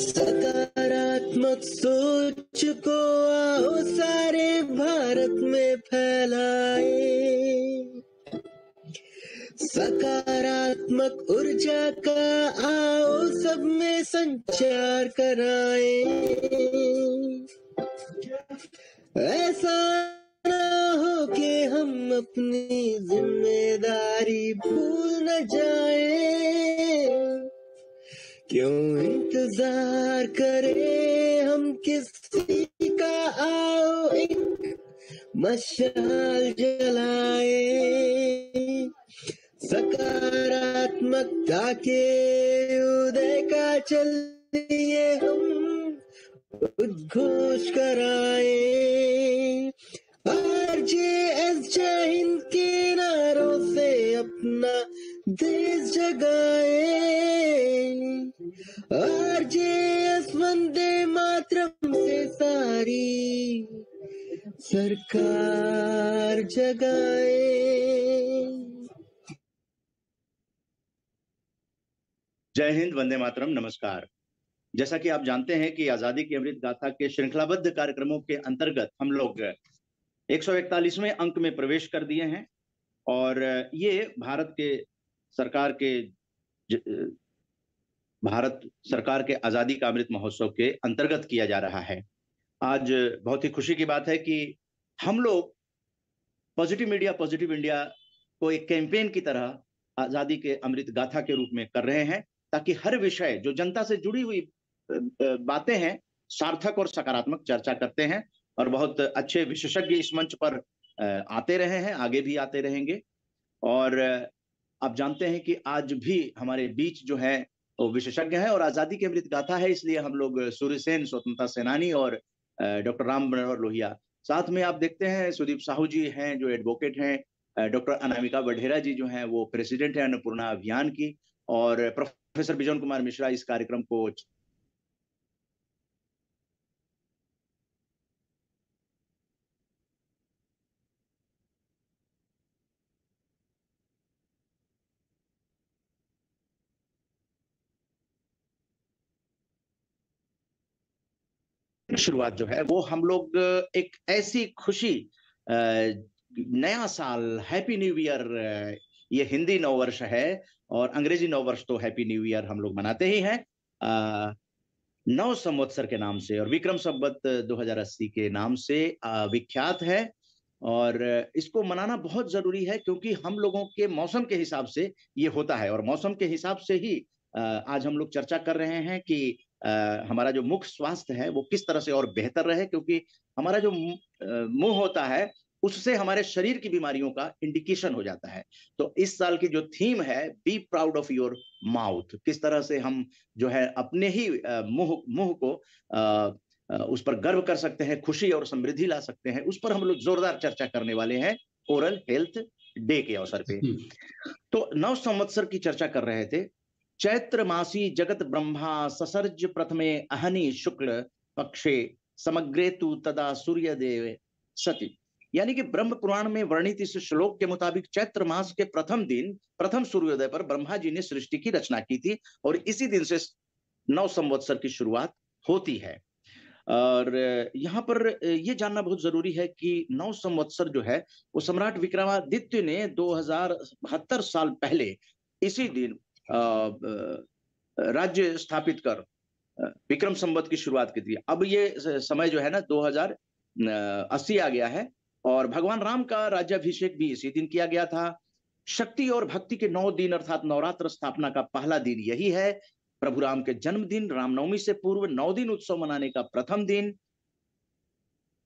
सकारात्मक सोच को आओ सारे भारत में फैलाए, सकारात्मक ऊर्जा का आओ सब में संचार कराए। ऐसा ना हो कि हम अपनी जिम्मेदारी भूल न जाए, क्यों इंतजार करें हम किसी का, आओ एक मशाल जलाए। सकारात्मकता के उदय का चलिए हम उद्घोष कराए। आरजेएस जय हिंद के नारों से अपना देश जगाए, आरजेएस वंदे मातरम से सारी सरकार जगाए। जय हिंद, वंदे मातरम, नमस्कार। जैसा कि आप जानते हैं कि आजादी की अमृत गाथा के श्रृंखलाबद्ध कार्यक्रमों के अंतर्गत हम लोग 141वें अंक में प्रवेश कर दिए हैं और ये भारत सरकार के आजादी का अमृत महोत्सव के अंतर्गत किया जा रहा है। आज बहुत ही खुशी की बात है कि हम लोग पॉजिटिव मीडिया पॉजिटिव इंडिया को एक कैंपेन की तरह आजादी के अमृत गाथा के रूप में कर रहे हैं, ताकि हर विषय जो जनता से जुड़ी हुई बातें हैं, सार्थक और सकारात्मक चर्चा करते हैं और बहुत अच्छे विशेषज्ञ इस मंच पर आते रहे हैं, आगे भी आते रहेंगे। और आप जानते हैं कि आज भी हमारे बीच जो है वो विशेषज्ञ हैं और आजादी की अमृत गाथा है, इसलिए हम लोग सूर्य सेन स्वतंत्रता सेनानी और डॉक्टर राम मनोहर लोहिया, साथ में आप देखते हैं सुदीप साहू जी हैं जो एडवोकेट हैं, डॉक्टर अनामिका बढेरा जी जो हैं वो प्रेसिडेंट है अन्नपूर्णा अभियान की, और प्रोफेसर बिजन कुमार मिश्रा इस कार्यक्रम को शुरुआत जो है वो हम लोग एक ऐसी खुशी, नया साल, हैप्पी न्यू ईयर, ये हिंदी नववर्ष है और अंग्रेजी नववर्ष तो हैप्पी न्यू ईयर हम लोग मनाते ही हैं नव संवत्सर के नाम से, और विक्रम संवत 2080 के नाम से विख्यात है। और इसको मनाना बहुत जरूरी है क्योंकि हम लोगों के मौसम के हिसाब से ये होता है, और मौसम के हिसाब से ही आज हम लोग चर्चा कर रहे हैं कि हमारा जो मुख स्वास्थ्य है वो किस तरह से और बेहतर रहे, क्योंकि हमारा जो मुंह होता है उससे हमारे शरीर की बीमारियों का इंडिकेशन हो जाता है। तो इस साल की जो थीम है, be proud of your mouth, किस तरह से हम जो है अपने ही मुंह को उस पर गर्व कर सकते हैं, खुशी और समृद्धि ला सकते हैं, उस पर हम लोग जोरदार चर्चा करने वाले हैं ओरल हेल्थ डे के अवसर पे। तो नव संवत्सर की चर्चा कर रहे थे। चैत्र मासी जगत ब्रह्मा ससर्ज प्रथमे अहनि शुक्ल पक्षे समग्रे तु तदा सूर्य देव सती, यानी कि ब्रह्म पुराण में वर्णित इस श्लोक के मुताबिक चैत्र मास के प्रथम दिन प्रथम सूर्योदय पर ब्रह्मा जी ने सृष्टि की रचना की थी और इसी दिन से नव संवत्सर की शुरुआत होती है। और यहाँ पर ये जानना बहुत जरूरी है कि नव संवत्सर जो है वो सम्राट विक्रमादित्य ने 2072 साल पहले इसी दिन राज्य स्थापित कर विक्रम संवत की शुरुआत की थी। अब ये समय जो है ना 2080 आ गया है और भगवान राम का राज्याभिषेक भी इसी दिन किया गया था। शक्ति और भक्ति के 9 दिन अर्थात नवरात्र स्थापना का पहला दिन यही है। प्रभु राम के जन्मदिन, रामनवमी से पूर्व 9 दिन उत्सव मनाने का प्रथम दिन।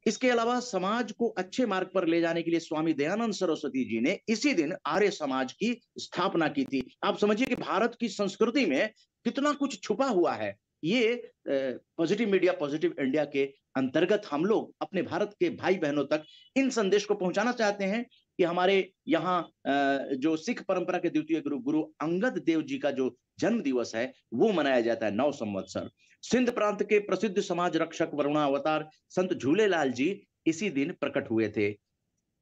इसके अलावा समाज को अच्छे मार्ग पर ले जाने के लिए स्वामी दयानंद सरस्वती जी ने इसी दिन आर्य समाज की स्थापना की थी। आप समझिए कि भारत की संस्कृति में कितना कुछ छुपा हुआ है। ये पॉजिटिव मीडिया पॉजिटिव इंडिया के अंतर्गत हम लोग अपने भारत के भाई बहनों तक इन संदेश को पहुंचाना चाहते हैं कि हमारे यहाँ जो सिख परंपरा के द्वितीय गुरु गुरु अंगद देव जी का जो जन्म दिवस है वो मनाया जाता है नव संवत्सर। सिंध प्रांत के प्रसिद्ध समाज रक्षक वरुणावतार संत झूलेलाल जी इसी दिन प्रकट हुए थे।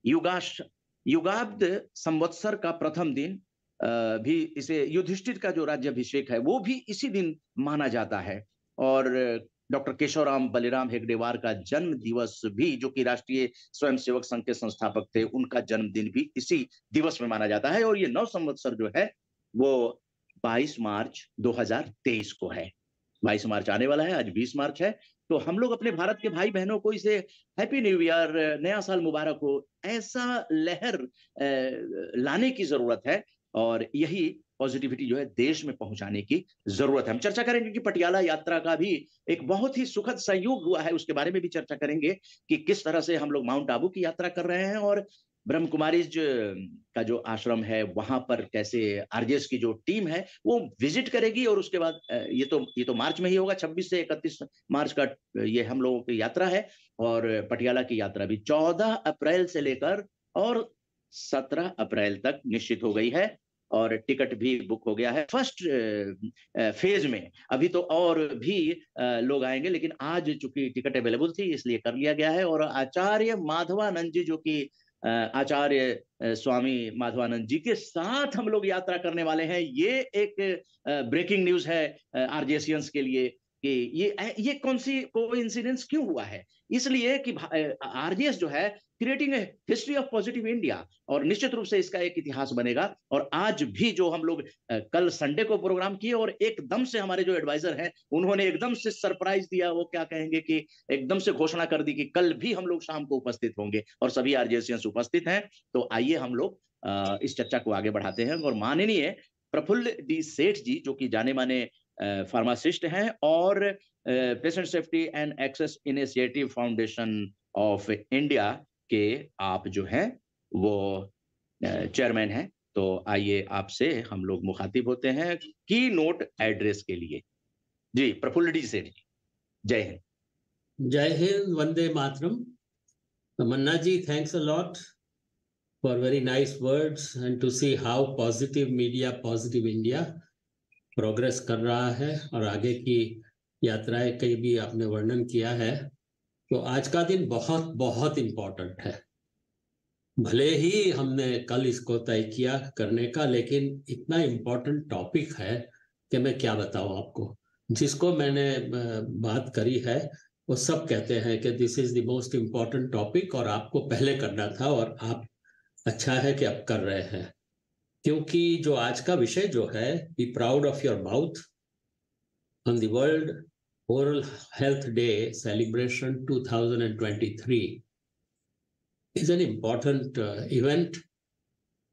युगाब्द संवत्सर का प्रथम दिन भी इसे युधिष्ठिर का जो राज्याभिषेक है वो भी इसी दिन माना जाता है। और डॉक्टर केशवराम बलिराम हेगडेवार का जन्म दिवस भी, जो कि राष्ट्रीय स्वयंसेवक संघ के संस्थापक थे, उनका जन्मदिन भी इसी दिवस में माना जाता है। और ये नव संवत्सर जो है वो 22 मार्च 2023 को है। 22 मार्च आने वाला है, आज 20 मार्च है। तो हम लोग अपने भारत के भाई बहनों को इसे हैप्पी न्यू ईयर, नया साल मुबारक हो, ऐसा लहर लाने की जरूरत है। और यही पॉजिटिविटी जो है देश में पहुंचाने की जरूरत है। हम चर्चा करेंगे कि पटियाला यात्रा का भी एक बहुत ही सुखद संयोग हुआ है, उसके बारे में भी चर्चा करेंगे कि किस तरह से हम लोग माउंट आबू की यात्रा कर रहे हैं और ब्रह्म कुमारीज का जो आश्रम है वहां पर कैसे आरजेएस की जो टीम है वो विजिट करेगी। और उसके बाद ये तो मार्च में ही होगा, 26 से 31 मार्च का ये हम लोगों की यात्रा है। और पटियाला की यात्रा भी 14 अप्रैल से लेकर और 17 अप्रैल तक निश्चित हो गई है और टिकट भी बुक हो गया है। फर्स्ट फेज में अभी तो और भी लोग आएंगे, लेकिन आज चूंकि टिकट अवेलेबल थी इसलिए कर लिया गया है। और आचार्य माधवानंद जी, जो कि आचार्य स्वामी माधवानंद जी के साथ हम लोग यात्रा करने वाले हैं, ये एक ब्रेकिंग न्यूज है आरजेसियंस के लिए कि ये कौन सी कोइंसिडेंस क्यों हुआ है। इसलिए कि आरजेएस जो है creating a history of positive India, और निश्चित रूप से इसका एक इतिहास बनेगा। और आज भी जो हम लोग कल संडे को प्रोग्राम किए और एकदम से हमारे जो एडवाइजर हैं उन्होंने एकदम से सरप्राइज दिया, वो क्या कहेंगे कि एकदम से घोषणा कर दी कि कल भी हम लोग शाम को उपस्थित होंगे और सभी आरजेएसियंस उपस्थित हैं। तो आइए हम लोग इस चर्चा को आगे बढ़ाते हैं। और माननीय प्रफुल्ल डी सेठ जी, जो कि जाने माने फार्मासिस्ट हैं और patient safety and access initiative foundation of India के आप जो हैं वो चेयरमैन हैं। तो आइए आपसे हम लोग मुखातिब होते हैं की नोट एड्रेस के लिए। जी प्रफुल्ल डी सेठ जी, जय हिंद। जय Hind, Vande Mataram. Manna ji, thanks a lot for very nice words and to see how positive media, positive India progress कर रहा है और आगे की यात्राएं कई भी आपने वर्णन किया है। तो आज का दिन बहुत बहुत इम्पोर्टेंट है। भले ही हमने कल इसको तय किया करने का, लेकिन इतना इम्पोर्टेंट टॉपिक है कि मैं क्या बताऊं आपको। जिसको मैंने बात करी है वो सब कहते हैं कि this is the most important topic और आपको पहले करना था, और आप अच्छा है कि आप कर रहे हैं। क्योंकि जो आज का विषय जो है, be proud of your mouth on the world oral health day celebration 2023 is an important event,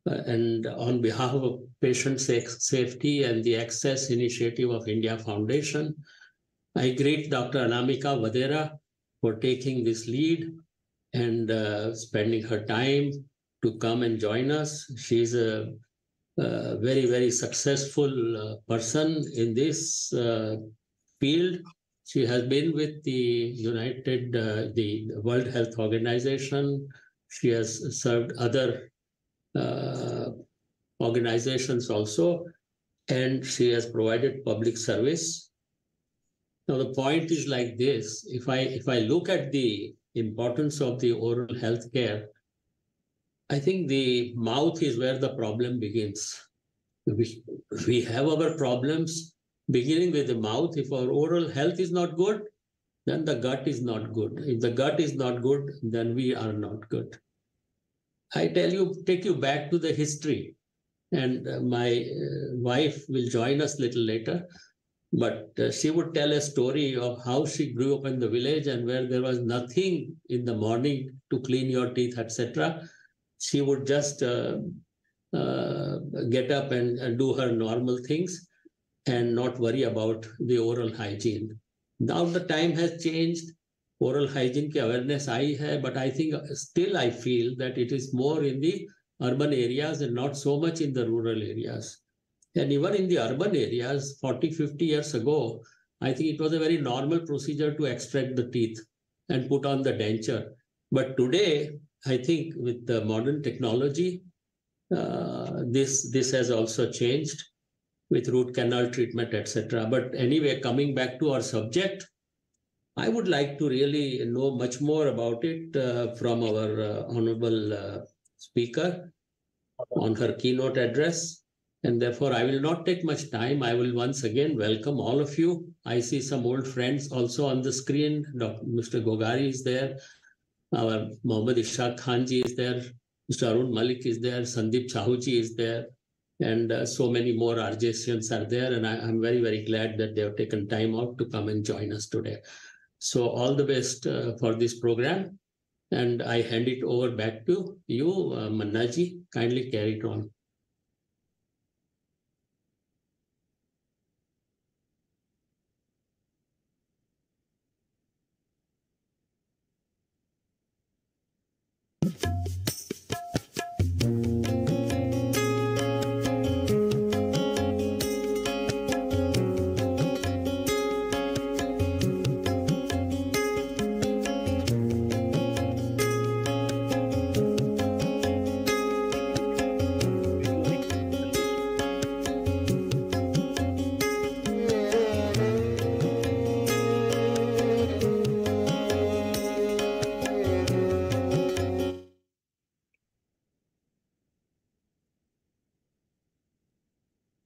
and on behalf of Patient Safety and the Access Initiative of India Foundation, I greet Dr. Anamika Vadera for taking this lead and spending her time to come and join us. She is a very, very successful person in this field. She has been with the World Health Organization. She has served other organizations also, and she has provided public service. Now the point is like this: if I look at the importance of the oral health care, I think the mouth is where the problem begins. We have our problems beginning with the mouth. If our oral health is not good, then the gut is not good. If the gut is not good, then we are not good. I tell you, take you back to the history, and my wife will join us a little later, but she would tell a story of how she grew up in the village, and where there was nothing in the morning to clean your teeth, etc. She would just get up and do her normal things and not worry about the oral hygiene. Now the time has changed. Oral hygiene की awareness आई है, but I think still I feel that it is more in the urban areas and not so much in the rural areas. And even in the urban areas, 40-50 years ago, I think it was a very normal procedure to extract the teeth and put on the denture. But today, I think with the modern technology, this has also changed with root canal treatment, etc. But anyway, coming back to our subject, I would like to really know much more about it from our honorable speaker on her keynote address. And therefore, I will not take much time. I will once again welcome all of you. I see some old friends also on the screen. Mr. Gogari is there. Our Mohammad Ishaq Khan ji is there. Mr. Arun Malik is there. Sandeep Chahu ji is there. And so many more RJCians are there. And I'm very, very glad that they have taken time out to come and join us today. So all the best for this program. And I hand it over back to you, Manna ji. Kindly carry it on.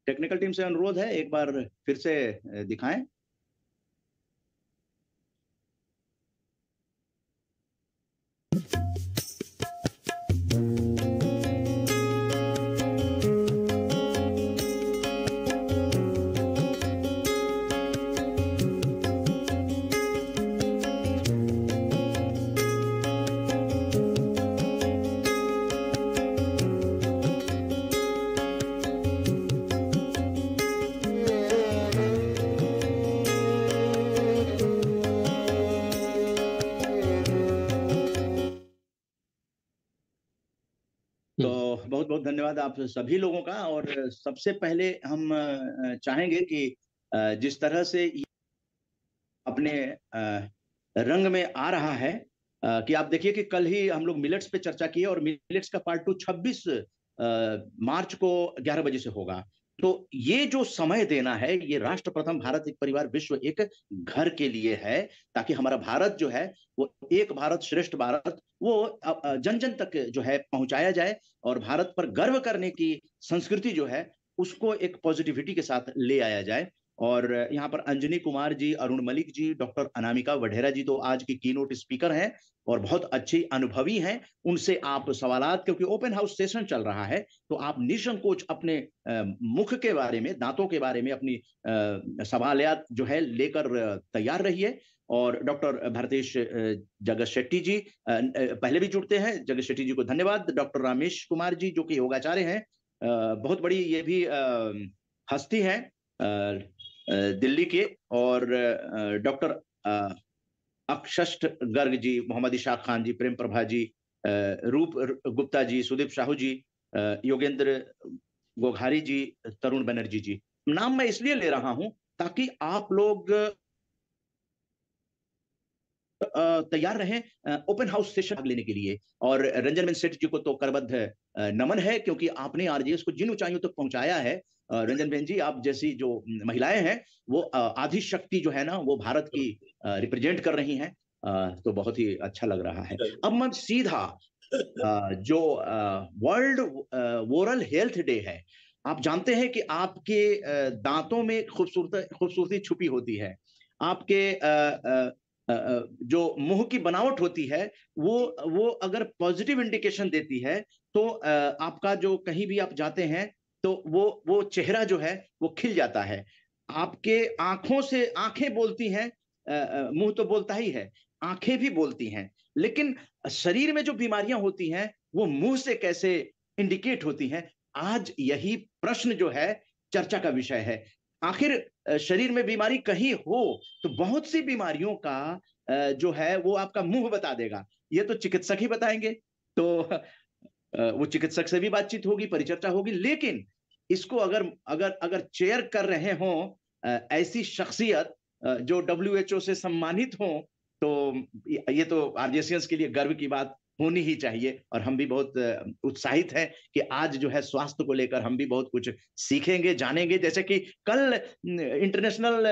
Technical team से अनुरोध है, एक बार फिर से दिखाएं। बहुत बहुत धन्यवाद आप सभी लोगों का। और सबसे पहले हम चाहेंगे कि जिस तरह से अपने रंग में आ रहा है कि आप देखिए कि कल ही हम लोग मिलेट्स पे चर्चा की और मिलेट्स का पार्ट 2 26 मार्च को 11 बजे से होगा। तो ये जो समय देना है, ये राष्ट्र प्रथम भारत एक परिवार विश्व एक घर के लिए है, ताकि हमारा भारत जो है वो एक भारत श्रेष्ठ भारत वो जन जन तक जो है पहुंचाया जाए और भारत पर गर्व करने की संस्कृति जो है उसको एक पॉजिटिविटी के साथ ले आया जाए। और यहाँ पर अंजनी कुमार जी, अरुण मलिक जी, डॉक्टर अनामिका वढेरा जी तो आज की कीनोट स्पीकर हैं और बहुत अच्छी अनुभवी हैं। उनसे आप सवालात, क्योंकि ओपन हाउस सेशन चल रहा है, तो आप निसंकोच अपने मुख के बारे में, दांतों के बारे में अपनी सवालियात जो है लेकर तैयार रहिए। और डॉक्टर भारतेश जगत शेट्टी जी पहले भी जुड़ते हैं, जगत शेट्टी जी को धन्यवाद। डॉक्टर रामेश कुमार जी जो कि योगाचार्य हैं, बहुत बड़ी ये भी हस्ती हैं दिल्ली के। और डॉक्टर अक्षष्ट गर्ग जी, मोहम्मद इशाक खान जी, प्रेम प्रभा जी, रूप गुप्ता जी, सुदीप साहू जी, योगेंद्र गोघारी जी, तरुण बनर्जी जी। नाम मैं इसलिए ले रहा हूं ताकि आप लोग तैयार रहें ओपन हाउस सेशन भाग लेने के लिए। और रंजन बेन सेठ जी को तो करबद्ध नमन है, क्योंकि आपने आरजेएस को जिन ऊंचाइयों तक पहुंचाया है। रंजन बेन जी, आप जैसी जो महिलाएं हैं वो आधी शक्ति जो है ना वो भारत की रिप्रेजेंट कर रही हैं, तो बहुत ही अच्छा लग रहा है। अब मैं सीधा जो वर्ल्ड ओरल हेल्थ डे है, आप जानते हैं कि आपके दांतों में खूबसूरती छुपी होती है। आपके जो मुंह की बनावट होती है वो अगर पॉजिटिव इंडिकेशन देती है तो आपका जो कहीं भी आप जाते हैं तो वो चेहरा जो है वो खिल जाता है। आपके आंखों से, आंखें बोलती हैं, मुंह तो बोलता ही है, आंखें भी बोलती हैं, लेकिन शरीर में जो बीमारियां होती हैं वो मुंह से कैसे इंडिकेट होती हैं, आज यही प्रश्न जो है चर्चा का विषय है। आखिर शरीर में बीमारी कहीं हो तो बहुत सी बीमारियों का जो है वो आपका मुंह बता देगा, ये तो चिकित्सक ही बताएंगे। तो वो चिकित्सक से भी बातचीत होगी, परिचर्चा होगी, लेकिन इसको अगर चेयर कर रहे हों ऐसी शख्सियत जो WHO से सम्मानित हो, तो ये तो आरजेसियंस के लिए गर्व की बात होनी ही चाहिए। और हम भी बहुत उत्साहित हैं कि आज जो है स्वास्थ्य को लेकर हम भी बहुत कुछ सीखेंगे, जानेंगे। जैसे कि कल इंटरनेशनल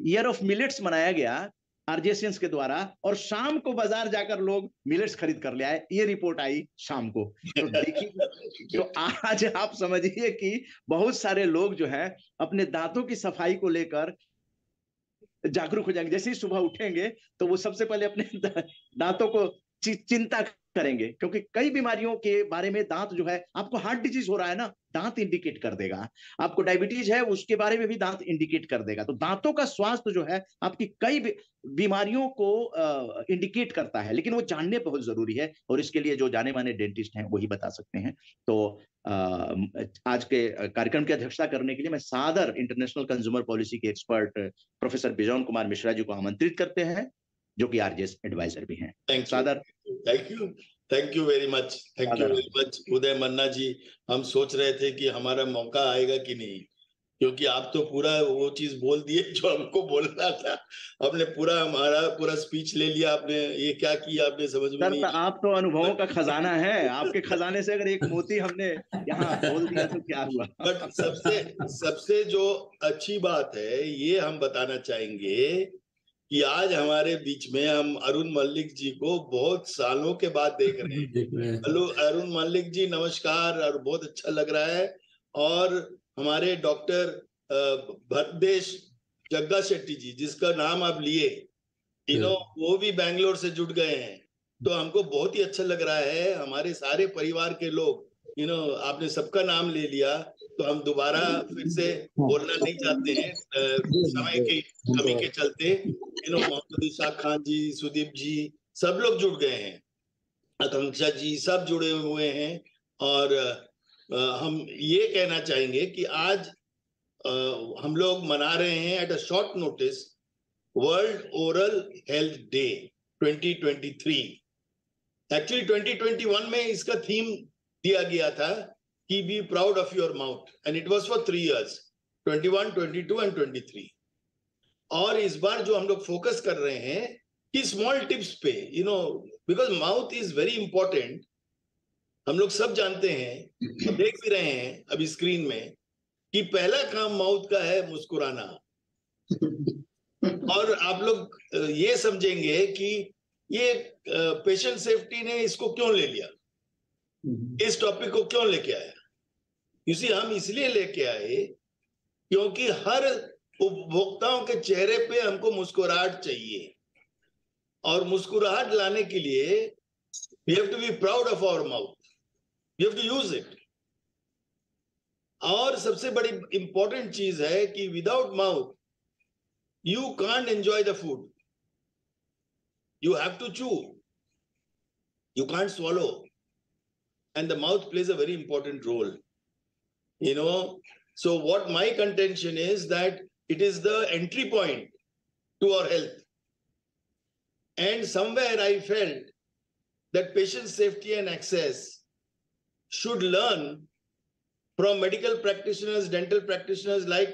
ईयर ऑफ मिलेट्स मनाया गया, आरजेसियंस के द्वारा, और शाम को बाजार जाकर लोग मिलेट्स खरीद कर ले आए। ये रिपोर्ट आई शाम को। तो देखिए, तो आज आप समझिए कि बहुत सारे लोग जो है अपने दांतों की सफाई को लेकर जागरूक हो जाएंगे। जैसे ही सुबह उठेंगे तो वो सबसे पहले अपने दांतों को चिंता करेंगे, क्योंकि कई बीमारियों के बारे में दांत जो है, आपको हार्ट डिजीज हो रहा है ना, दांत इंडिकेट कर देगा। आपको डायबिटीज है, उसके बारे में भी दांत इंडिकेट कर देगा। तो दांतों का स्वास्थ्य जो है आपकी कई बीमारियों को इंडिकेट करता है, लेकिन वो जानने बहुत जरूरी है, और इसके लिए जो जाने माने डेंटिस्ट हैं वही बता सकते हैं। तो आज के कार्यक्रम की अध्यक्षता करने के लिए मैं सादर इंटरनेशनल कंज्यूमर पॉलिसी के एक्सपर्ट प्रोफेसर बिजोन कुमार मिश्रा जी को आमंत्रित करते हैं, जो कि आरजेएस एडवाइजर भी हैं। सादर। थैंक यू वेरी मच उदय मन्ना जी। हम सोच रहे थे कि हमारा मौका आएगा कि नहीं, क्योंकि आप तो पूरा वो चीज बोल दिए जो हमको बोलना था। आपने हमारा पूरा स्पीच ले लिया। आपने ये क्या किया, आपने समझ में नहीं। आप तो अनुभवों का खजाना है, आपके खजाने से अगर एक मोती हमने यहाँ खोल दिया तो क्या हुआ। बट सबसे जो अच्छी बात है ये हम बताना चाहेंगे कि आज हमारे बीच में हम अरुण मल्लिक जी को बहुत सालों के बाद देख रहे हैं। हेलो अरुण मल्लिक जी, नमस्कार। और बहुत अच्छा लग रहा है। और हमारे डॉक्टर भरदेश जग्गा शेट्टी जी, जिसका नाम आप लिए, वो भी बैंगलोर से जुड़ गए हैं। तो हमको बहुत ही अच्छा लग रहा है। हमारे सारे परिवार के लोग, आपने सबका नाम ले लिया, तो हम दोबारा फिर से बोलना नहीं चाहते हैं समय की कमी के चलते। मोहम्मद इशाक खान जी, सुदीप जी, सब लोग जुड़ गए हैं, आकांक्षा जी, सब जुड़े हुए हैं। और हम ये कहना चाहेंगे कि आज हम लोग मना रहे हैं at a short notice world oral health day 2023। Actually 2021 में इसका थीम दिया गया था कि be proud of your mouth, and it was for 3 years, 21, 22 and 23। और इस बार जो हम लोग फोकस कर रहे हैं कि स्मॉल टिप्स पे, because mouth is very important. हम लोग सब जानते हैं, देख भी रहे हैं अभी स्क्रीन में, कि पहला काम माउथ का है मुस्कुराना। और आप लोग ये समझेंगे कि ये पेशेंट सेफ्टी ने इसको क्यों ले लिया, इस टॉपिक को क्यों लेके आया। हम इसलिए लेके आए क्योंकि हर उपभोक्ताओं के चेहरे पे हमको मुस्कुराहट चाहिए, और मुस्कुराहट लाने के लिए we have to be proud of our mouth, we have to use it। और सबसे बड़ी इंपॉर्टेंट चीज है कि without mouth you can't enjoy the food, you have to chew, you can't swallow, and the mouth plays a very important role, So what my contention is that it is the entry point to our health, and somewhere I felt that patient safety and access should learn from medical practitioners, dental practitioners like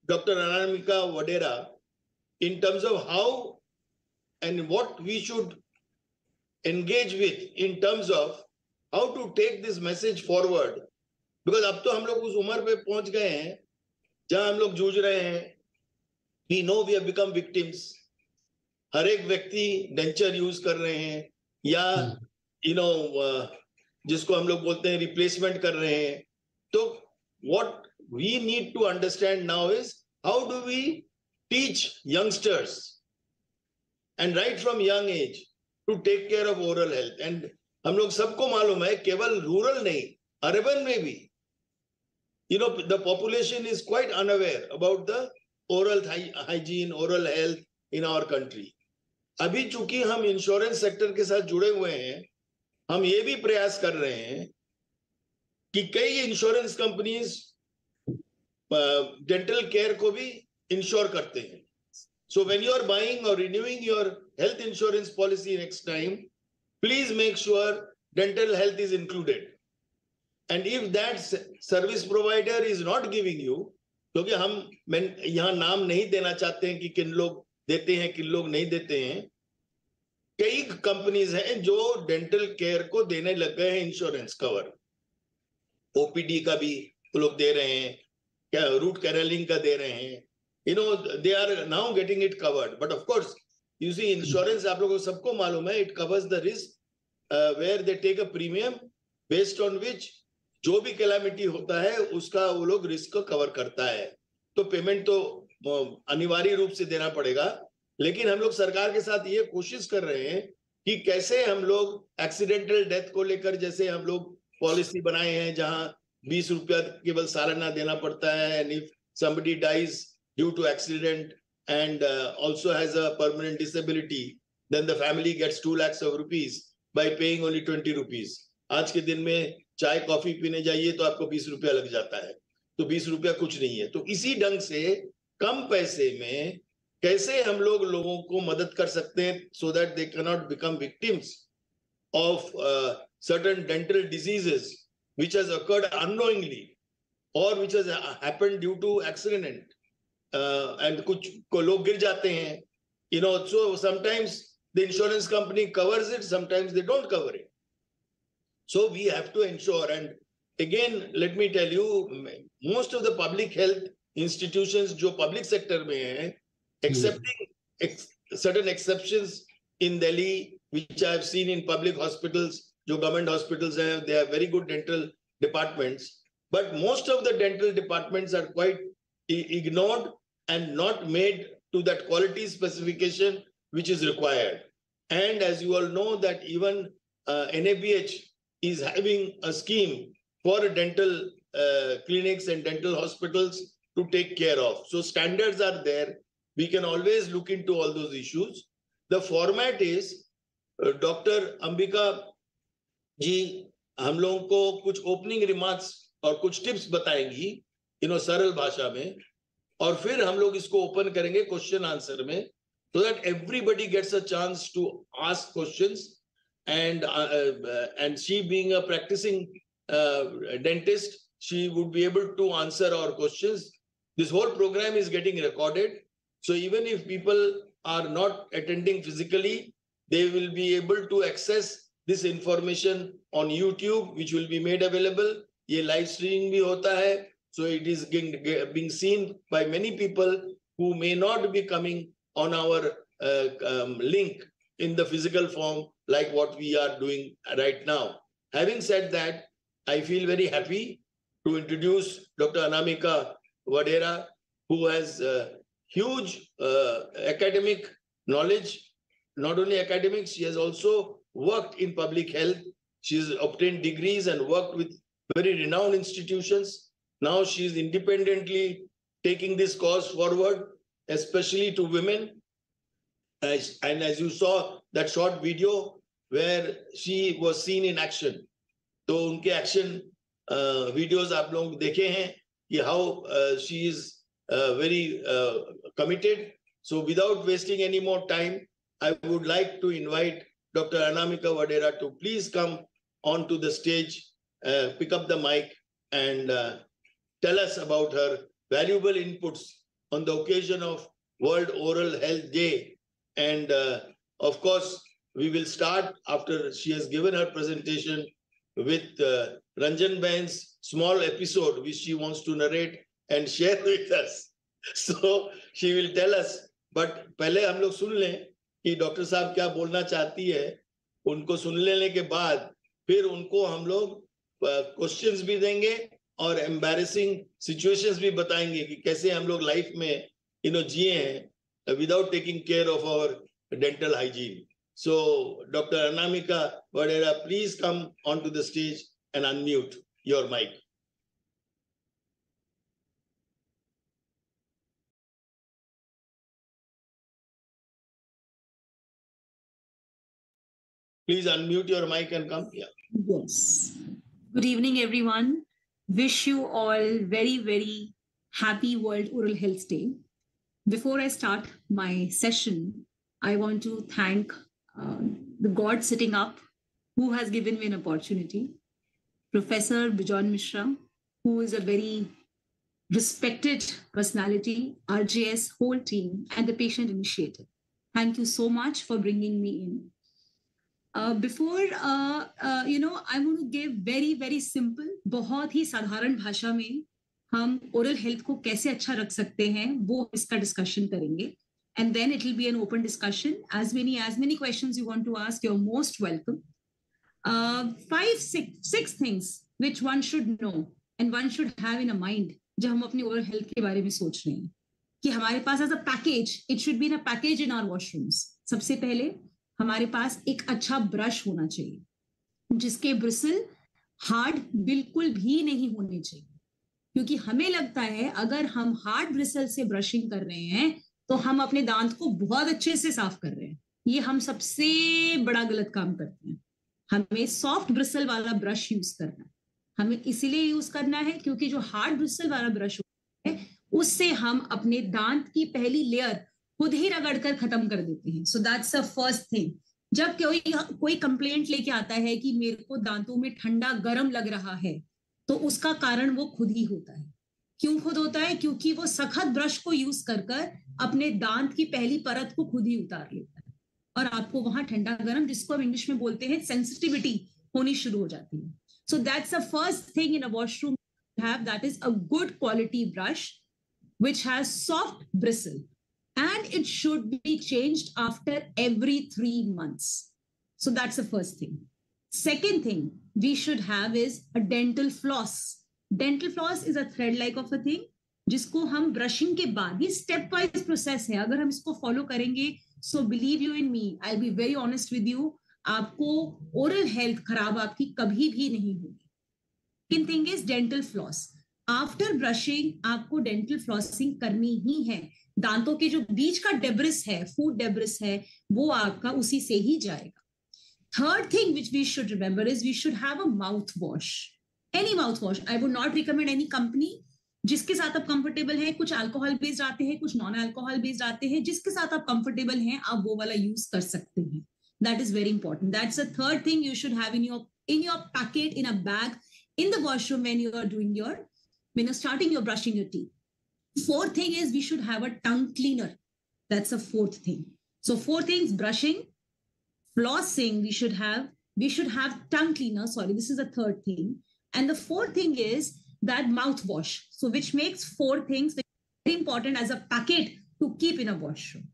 Dr. Anamika Vadera, in terms of how and what we should engage with in terms of how to take this message forward। Because अब तो हम लोग उस उम्र पे पहुंच गए हैं जहां हम लोग जूझ रहे हैं। We know we have become victims। हर एक व्यक्ति डेंचर यूज कर रहे हैं, या जिसको हम लोग बोलते हैं रिप्लेसमेंट कर रहे हैं। तो what we need to understand now is how do we teach youngsters, and right from young age, to take care of oral health। And हम लोग सबको मालूम है, केवल रूरल नहीं, अर्बन में भी the population is quite unaware about the oral hygiene, oral health in our country। अभी चूंकि हम इंश्योरेंस सेक्टर के साथ जुड़े हुए हैं, हम ये भी प्रयास कर रहे हैं कि कई इंश्योरेंस कंपनीज डेंटल केयर को भी इंश्योर करते हैं। So when you are buying or renewing your health insurance policy next time, please make sure dental health is included। And if that service provider is not giving you, क्योंकि मैं यहाँ नाम नहीं देना चाहते हैं कि किन लोग देते हैं किन लोग नहीं देते हैं, कई कंपनीज हैं जो डेंटल केयर को देने लग गए हैं इंश्योरेंस कवर। ओपीडी का भी वो लोग दे रहे हैं, क्या रूट कैनलिंग का दे रहे हैं, they are now getting it covered। But of course you see insurance आप लोगों को सबको मालूम है, it covers the risk where they take a premium based on which जो भी कैलामिटी होता है उसका वो लोग रिस्क को कवर करता है। तो पेमेंट तो अनिवार्य रूप से देना पड़ेगा, लेकिन हम लोग सरकार के साथ ये कोशिश कर रहे हैं कि कैसे हम लोग एक्सीडेंटल डेथ को लेकर, जैसे हम लोग पॉलिसी बनाए हैं जहां 20 रुपया केवल सालाना देना पड़ता है, and if somebody dies due to accident and also has a permanent disability, then the family gets 2 lakhs of rupees by paying only 20 rupees. आज के दिन में चाय कॉफी पीने जाइए तो आपको 20 रुपया लग जाता है, तो 20 रुपया कुछ नहीं है। तो इसी ढंग से कम पैसे में कैसे हम लोग लोगों को मदद कर सकते हैं so that they cannot become victims of certain dental diseases which has occurred unknowingly or which has happened due to accident, and कुछ को लोग गिर जाते हैं, you know, so sometimes the insurance company covers it, sometimes they don't cover it. So we have to ensure, and again let me tell you, most of the public health institutions जो public sector में हैं, excepting certain exceptions in Delhi which I have seen in public hospitals, जो government hospitals हैं, they have very good dental departments. But most of the dental departments are quite ignored and not made to that quality specification which is required. And as you all know that even NABH is having a scheme for dental clinics and dental hospitals to take care of. So standards are there. We can always look into all those issues. The format is Dr. Ambika ji हम लोगों को कुछ opening remarks और कुछ tips बताएंगी सरल भाषा में, और फिर हम लोग इसको ओपन करेंगे क्वेश्चन आंसर में, so that everybody gets a chance to ask questions. And she being a practicing dentist, she would be able to answer our questions. This whole program is getting recorded, so even if people are not attending physically, they will be able to access this information on YouTube, which will be made available. ये live streaming भी होता है, so it is being seen by many people who may not be coming on our link in the physical form like what we are doing right now. Having said that, I feel very happy to introduce Dr. Anamika Vadera, who has huge academic knowledge. Not only academics, she has also worked in public health. She has obtained degrees and worked with very renowned institutions. Now she is independently taking this cause forward, especially to women. And as you saw that short video where she was seen in action, तो उनके action videos आप लोग देखे हैं कि how she is very committed. So without wasting any more time, I would like to invite Dr. Anamika Vadera to please come onto the stage, pick up the mic, and tell us about her valuable inputs on the occasion of World Oral Health Day. And of course, we will start after she has given her presentation with Ranjan Bain's small episode, which she wants to narrate and share with us. So she will tell us, but पहले हम लोग सुन लें कि doctor साहब क्या बोलना चाहती है. उनको सुन लेने के बाद फिर उनको हम लोग क्वेश्चंस भी देंगे और एम्बैरेसिंग सिचुएशंस भी बताएंगे कि कैसे हम लोग लाइफ में जिए हैं without taking care of our dental hygiene. So Dr. Anamika Vadera, please come onto the stage and unmute your mic. Please unmute your mic and come here. Yes. Good evening, everyone. Wish you all very, very happy World Oral Health Day. Before I start my session, I want to thank the God sitting up who has given me an opportunity, Professor Bijon Mishra, who is a very respected personality, RJS whole team, and the patient initiative. Thank you so much for bringing me in. Before, I want to give very, very simple, बहुत ही साधारण भाषा में हम oral health को कैसे अच्छा रख सकते हैं वो इसका डिस्कशन करेंगे. and then it will be an open discussion. As many questions you want to ask, you're most welcome. 6 things which one should know and one should have in a mind जब हम अपनी oral health के बारे में सोच रहे हैं कि हमारे पास as a package, it should be in a package in our washrooms. सबसे पहले हमारे पास एक अच्छा ब्रश होना चाहिए जिसके ब्रिसल हार्ड बिल्कुल भी नहीं होने चाहिए, क्योंकि हमें लगता है अगर हम हार्ड ब्रिसल से ब्रशिंग कर रहे हैं तो हम अपने दांत को बहुत अच्छे से साफ कर रहे हैं. ये हम सबसे बड़ा गलत काम करते हैं. हमें सॉफ्ट ब्रिसल वाला ब्रश यूज करना है. हमें इसीलिए यूज करना है क्योंकि जो हार्ड ब्रिसल वाला ब्रश होता है उससे हम अपने दांत की पहली लेयर खुद ही रगड़ कर खत्म कर देते हैं. So that's the first thing. जब कोई कंप्लेंट लेके आता है कि मेरे को दांतों में ठंडा गर्म लग रहा है, तो उसका कारण वो खुद ही होता है. क्यों खुद होता है? क्योंकि वो सख्त ब्रश को यूज कर अपने दांत की पहली परत को खुद ही उतार लेता है और आपको वहां ठंडा गर्म, जिसको हम इंग्लिश में बोलते हैं सेंसिटिविटी, होनी शुरू हो जाती है. So that's the first thing in a washroom have, that is a good quality brush which has soft bristle, and it should be changed after every 3 months. So that's the first thing. Second thing we should have is a dental floss. Dental floss is a thread like of a thing जिसको हम brushing के बाद, ये step wise process है, अगर हम इसको follow करेंगे, so believe you in me, I be very honest with you, आपको ओरल हेल्थ खराब आपकी कभी भी नहीं होगी. Second thing is dental floss. After brushing आपको डेंटल फ्लॉसिंग करनी ही है. दांतों के जो बीच का डेब्रिस है, फूड डेब्रिस है, वो आपका उसी से ही जाएगा. Third thing which we should remember is we should have a mouthwash. Any mouthwash. I would not recommend any company जिसके साथ आप कंफर्टेबल हैं. कुछ अल्कोहल बेस्ड आते हैं, कुछ नॉन अल्कोहल बेस्ड आते हैं. जिसके साथ आप कंफर्टेबल हैं आप वो वाला यूज कर सकते हैं. That is very important. That's the third thing you should have in your packet, in a bag, in the washroom when you're starting your brushing your teeth. Fourth thing is we should have a tongue cleaner. That's the fourth thing. So 4 things: brushing, flossing, we should have tongue cleaner. Sorry, this is the third thing. And the fourth thing is that mouthwash. So which makes 4 things very important as a packet to keep in a washroom.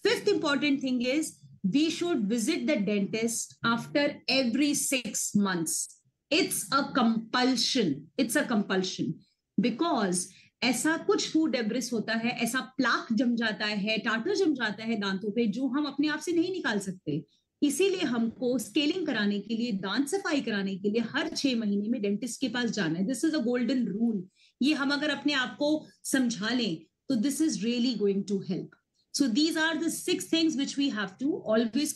Fifth important thing is we should visit the dentist after every 6 months. It's a compulsion. It's a compulsion. Because ऐसा कुछ food debris होता है, ऐसा plaque जम जाता है, tartar जम जाता है दांतों पे, जो हम अपने आप से नहीं निकाल सकते. इसीलिए हमको स्केलिंग कराने के लिए, दांत सफाई कराने के लिए हर 6 महीने में डेंटिस्ट के पास जाना है. This is a golden rule. ये हम अगर अपने आप को समझा लें तो this is really going to help. So these are the 6 things which we have to always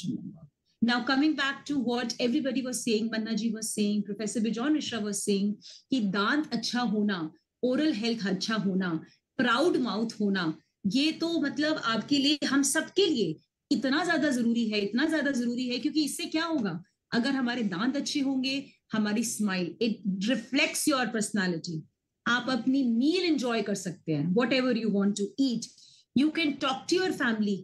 remember. Now coming back to what everybody was saying, Manna ji was saying, Professor Bijon Mishra was saying, कि दांत अच्छा होना, oral health अच्छा होना, proud mouth होना, ये तो मतलब आपके लिए, हम सबके लिए इतना ज्यादा जरूरी है, क्योंकि इससे क्या होगा? अगर हमारे दांत अच्छे होंगे, हमारी smile, it reflects your personality. आप अपनी मील एंजॉय कर सकते हैं, whatever you want to eat. You can talk to your family,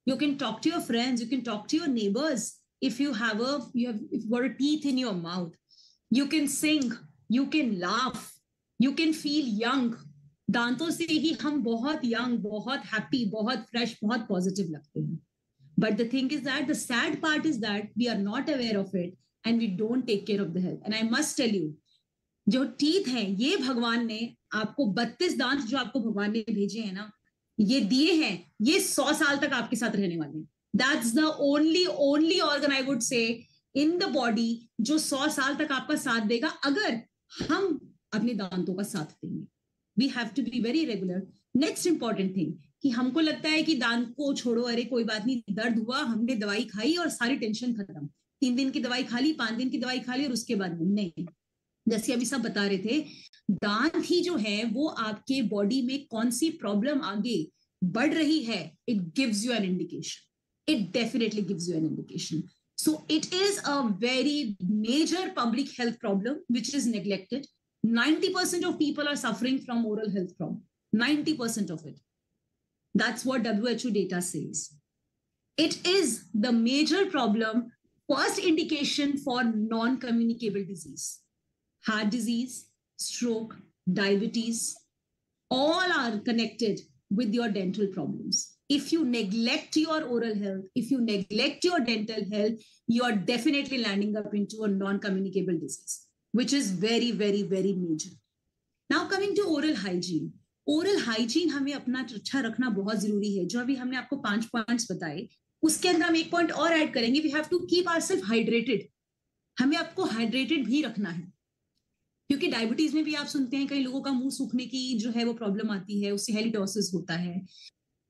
you can talk to your friends, you can talk to your neighbors. If you have got a teeth in your mouth, you can sing, you can laugh, you can feel young. दांतों से ही हम बहुत young, बहुत happy, बहुत fresh, बहुत positive लगते हैं. But the thing is that the sad part is that we are not aware of it and we don't take care of the health. And I must tell you, जो teeth हैं, ये भगवान ने आपको 32 दांत जो आपको भगवान ने भेजे हैं ना, ये दिए हैं, ये 100 साल तक आपके साथ रहने वाले हैं. That's the only organ I would say in the body जो 100 साल तक आपका साथ देगा, अगर हम अपने दांतों का साथ देंगे. We have to be very regular. Next important thing, कि हमको लगता है कि दांत को छोड़ो, अरे कोई बात नहीं, दर्द हुआ, हमने दवाई खाई और सारी टेंशन खत्म. 3 दिन की दवाई खा ली, 5 दिन की दवाई खा ली और उसके बाद नहीं. जैसे अभी सब बता रहे थे, दांत ही जो है वो आपके बॉडी में कौन सी प्रॉब्लम आगे बढ़ रही है, it gives you an indication. It definitely gives you an indication. So it is a very major public health problem which is neglected. 90% of people are suffering from oral health problem. 90% of it. That's what WHO data says. It is the major problem, first indication for non-communicable disease. Heart disease, stroke, diabetes, all are connected with your dental problems. If you neglect your oral health, if you neglect your dental health, you are definitely landing up into a non-communicable disease, which is very, very, very major. Now coming to oral hygiene. Oral hygiene हमें अपना अच्छा रखना बहुत जरूरी है. जो अभी हमने आपको 5 पॉइंट्स बताए, उसके अंदर हम एक पॉइंट और ऐड करेंगे. We have to keep ourselves hydrated. हमें आपको हाइड्रेटेड भी रखना है, क्योंकि डायबिटीज में भी आप सुनते हैं कई लोगों का मुंह सूखने की जो है वो प्रॉब्लम आती है, उससे हेलिडोसिस होता है.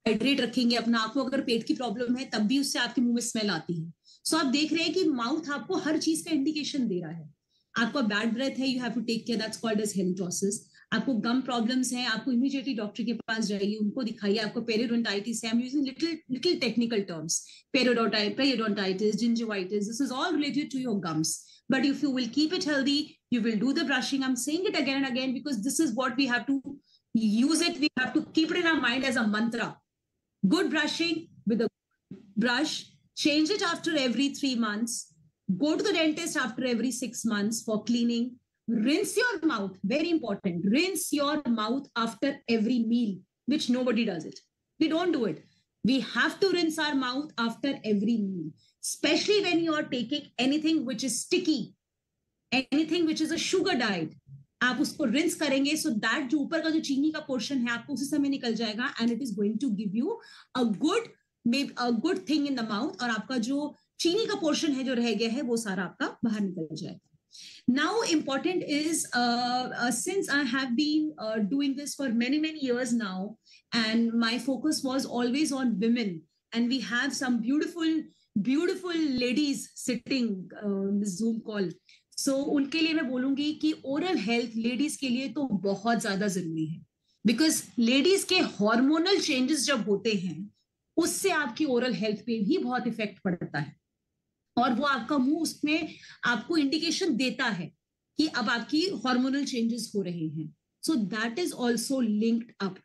हाइड्रेट रखेंगे अपना. आपको अगर पेट की प्रॉब्लम है तब भी उससे आपके मुंह में स्मेल आती है. सो आप देख रहे हैं कि माउथ आपको हर चीज का इंडिकेशन दे रहा है. आपका बैड ब्रेथ है, you have to take care, that's called as halitosis. आपको गम प्रॉब्लम्स हैं, आपको इमीडिएटली डॉक्टर के पास जाइए, उनको दिखाइए. आपको पेरियोडोंटाइटिस है, I am using little technical terms, periodontitis, gingivitis, this is all related to your gums. But if you will keep it healthy, you will do the brushing. I'm saying it again and again because this is what we have to use it. We have to keep it in our mind as a mantra. Good brushing with a brush. Change it after every 3 months. Go to the dentist after every 6 months for cleaning. Rinse your mouth. Very important. Rinse your mouth after every meal, which nobody does it. We don't do it. We have to rinse our mouth after every meal. Especially when you are taking anything which is sticky, anything which is a sugar diet, आप उसको rinse करेंगे so that जो ऊपर का जो चीनी का portion है आपको उसी समय निकल जाएगा and it is going to give you a good thing in the mouth, और आपका जो चीनी का पोर्शन है जो रह गया है वो सारा आपका बाहर निकल जाएगा. Now important is since I have been doing this for many years now, and my focus was always on women, and we have some beautiful ladies sitting in the Zoom call. So उनके लिए मैं बोलूंगी कि oral health ladies के लिए तो बहुत ज्यादा जरूरी है, because ladies के hormonal changes जब होते हैं उससे आपकी oral health पे भी बहुत इफेक्ट पड़ता है, और वो आपका मुंह उसमें आपको इंडिकेशन देता है कि अब आपकी hormonal changes हो रहे हैं. So that is also linked up.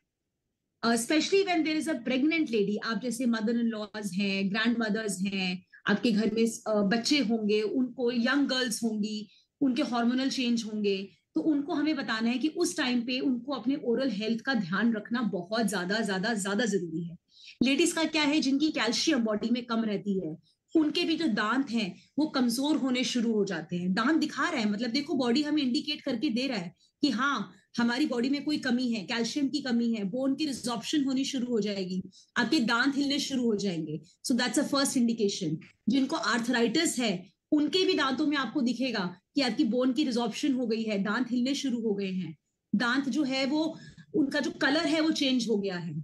Especially when there is a pregnant lady, आप जैसे mother-in-laws हैं, grandmothers हैं, आपके घर में बच्चे होंगे, उनको young girls होंगी, उनके hormonal change होंगे, तो उनको हमें बताना है कि उस टाइम पे उनको अपने oral health का ध्यान रखना बहुत ज्यादा जरूरी है. लेडीज का क्या है, जिनकी कैल्शियम बॉडी में कम रहती है, उनके भी जो दांत हैं वो कमजोर होने शुरू हो जाते हैं. दांत दिखा रहा है, मतलब देखो बॉडी हमें इंडिकेट करके दे रहा है कि हाँ हमारी बॉडी में कोई कमी है, कैल्शियम की कमी है, बोन की रिजॉर्प्शन होनी शुरू हो जाएगी, आपके दांत हिलने शुरू हो जाएंगे. So that's a first indication. जिनको आर्थराइटिस है उनके भी दांतों में आपको दिखेगा कि आपकी बोन की रिजॉर्प्शन हो गई है, दांत हिलने शुरू हो गए हैं, दांत जो है वो उनका जो कलर है वो चेंज हो गया है.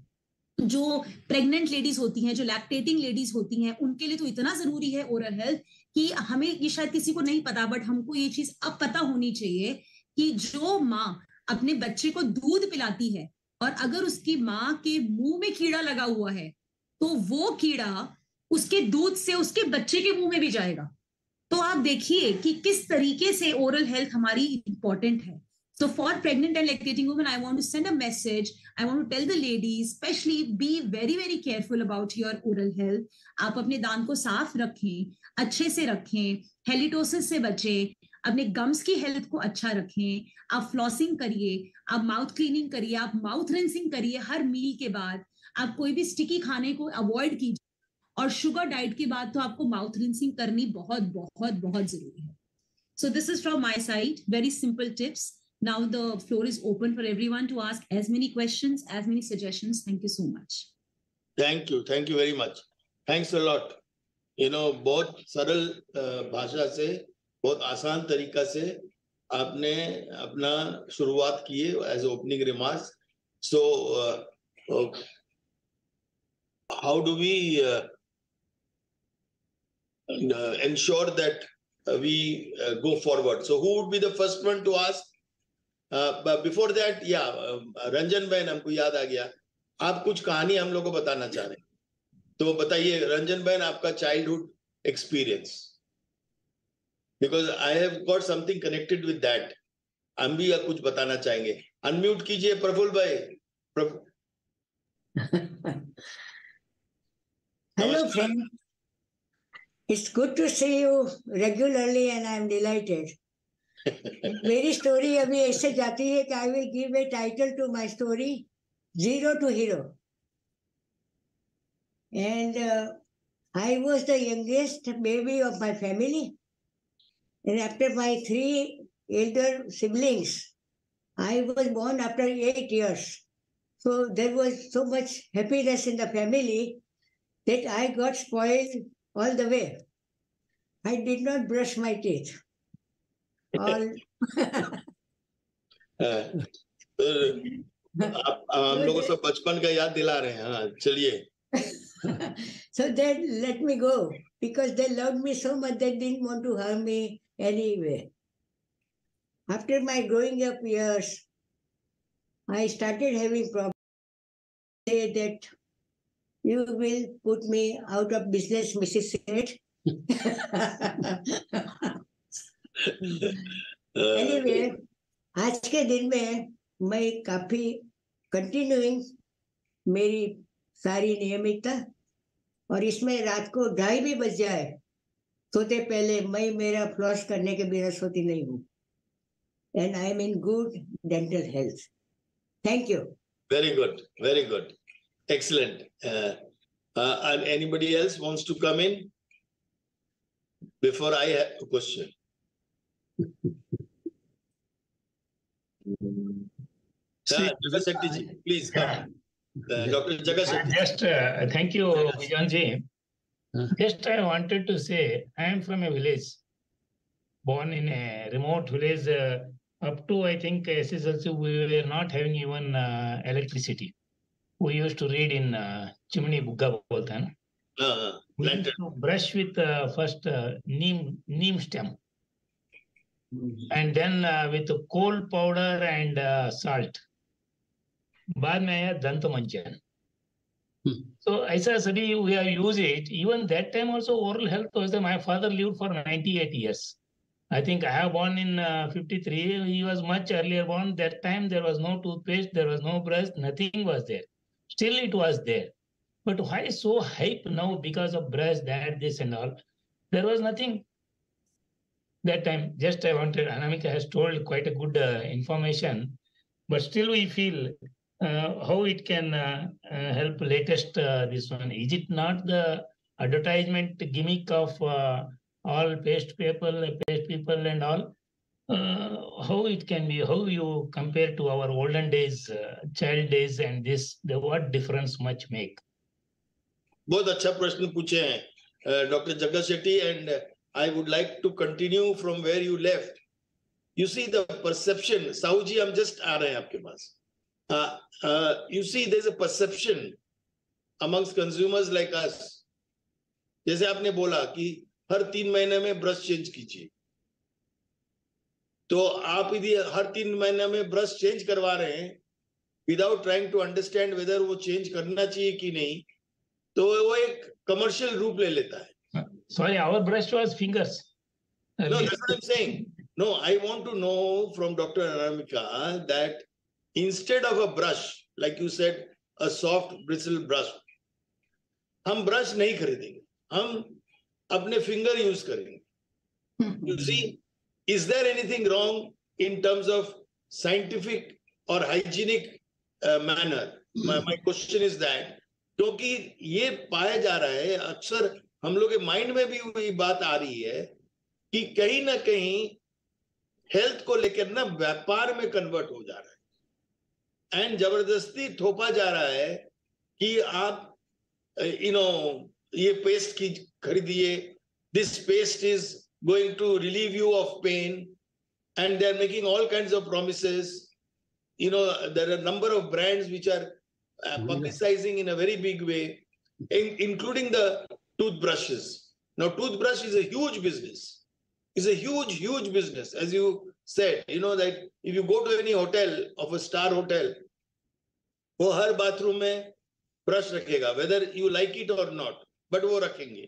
जो प्रेग्नेंट लेडीज होती हैं, जो लैक्टेटिंग लेडीज होती हैं, उनके लिए तो इतना जरूरी है ओरल हेल्थ कि हमें ये शायद किसी को नहीं पता, बट हमको ये चीज अब पता होनी चाहिए कि जो माँ अपने बच्चे को दूध पिलाती है और अगर उसकी माँ के मुंह में कीड़ा लगा हुआ है तो वो कीड़ा उसके दूध से उसके बच्चे के मुंह में भी जाएगा. तो आप देखिए कि किस तरीके से ओरल हेल्थ हमारी इंपॉर्टेंट है. So for pregnant and lactating women, I want to send a message. I want to tell the ladies, especially be very careful about your oral health. आप अपने दांत को साफ रखें, अच्छे से रखें, हेलिटोसिस से बचें, अपने गम्स की हेल्थ को अच्छा रखें, आप फ्लॉसिंग करिए, आप माउथ क्लीनिंग करिए, आप माउथ रिंसिंग करिए हर मील के बाद, आप कोई भी स्टिकी खाने को अवॉइड कीजिए, और शुगर डाइट के बाद तो आपको माउथ रिंसिंग करनी बहुत जरूरी है. So this is from my side, very simple tips. Now the floor is open for everyone to ask as many questions, as many suggestions. Thank you so much. Thank you very much. Thanks a lot. बहुत सरल भाषा से, बहुत आसान तरीका से आपने अपना शुरुआत की है as opening remarks. So how do we ensure that we go forward? So who would be the first one to ask? But before that, Ranjan बहन, हमको याद आ गया, आप कुछ कहानी हम लोग को बताना चाह रहे हैं, तो बताइए रंजन बहन आपका childhood experience, because I have got something connected with that. हम भी कुछ बताना चाहेंगे. अनम्यूट कीजिए प्रफुल्ल भाई. Hello friend, it's good to see you regularly and I am delighted. मेरी स्टोरी अभी ऐसे जाती है कि I will give a title to my story, zero to hero. And I was the youngest baby of my family. And after my 3 elder siblings, I was born after 8 years. So there was so much happiness in the family that I got spoiled all the way. I did not brush my teeth. All आप हम लोगों को बचपन का याद दिला रहे हैं. हाँ, चलिए. So they let me go because they loved me so much they didn't want to harm me anyway. After my growing up years, I started having problems. Say that you will put me out of business, Mrs. Seth. Anyway, आज के दिन में मैं काफी continuing मेरी सारी नियमितता और इसमें रात को 2:30 भी बज जाए सोते पहले मैं मेरा फ्लॉस करने के बिना सोती नहीं हूँ. And I am in good dental health. Thank you. Very good, very good, excellent. And anybody else wants to come in before I have a question? Jagat Shetty ji, please come. Dr. Jagat Shetty. Just thank you, Vijan ji. Just I wanted to say, I am from a village, born in a remote village. Up to I think SSLC, we were not having even electricity. We used to read in chimney bugga bolte hain. We used to brush with first neem stem, and then with coal powder and salt. बाद में आया दंत मंजन. So ऐसा सभी we have used it. Even that time also oral health was there. My father lived for 98 years. I think I have born in 53. He was much earlier born. That time there was no toothpaste, there was no brush, nothing was there. Still it was there. But why so hype now because of brush, that, this and all? There was nothing that time. Just I wanted, Anamika has told quite a good information, but still we feel how it can help latest this one. Is it not the advertisement gimmick of all paste people and all? How it can be, how you compare to our olden days, child days and this, what difference much make? बहुत अच्छा प्रश्न पूछे हैं Dr. Jagat Shetty, and I would like to continue from where you left. You see the perception, Sahu ji, हम just आ रहे हैं आपके पास. You see there's a perception amongst consumers like us. जैसे आपने बोला कि हर 3 महीने में ब्रश चेंज कीजिए, तो आप यदि हर 3 महीने में ब्रश चेंज करवा रहे हैं without trying to understand whether वो चेंज करना चाहिए कि नहीं, तो वो एक कमर्शियल रूप ले लेता है. Sorry, our brush was fingers. No, that's what I'm saying. No, I want to know from Dr. Anamika that instead of a brush, like you said, a soft bristle brush, हम brush नहीं खरीदेंगे, हम अपने finger use करेंगे. You see, is there anything wrong in terms of scientific or hygienic manner? My question is that, क्योंकि ये पाया जा रहा है, अक्सर हम लोग के माइंड में भी ये बात आ रही है कि कहीं ना कहीं हेल्थ को लेकर ना व्यापार में कन्वर्ट हो जा रहा है, एंड जबरदस्ती थोपा जा रहा है कि आप ये पेस्ट की खरीदिए, this paste is going to relieve you of pain, and they're making all kinds of promises. There are a number of brands which are publicizing in a very big way, including the toothbrushes. Now, toothbrush is a huge business. It's a huge, huge business. As you said, that if you go to any hotel of a star hotel, वो हर bathroom में brush रखेगा, whether you like it or not, but वो रखेंगे.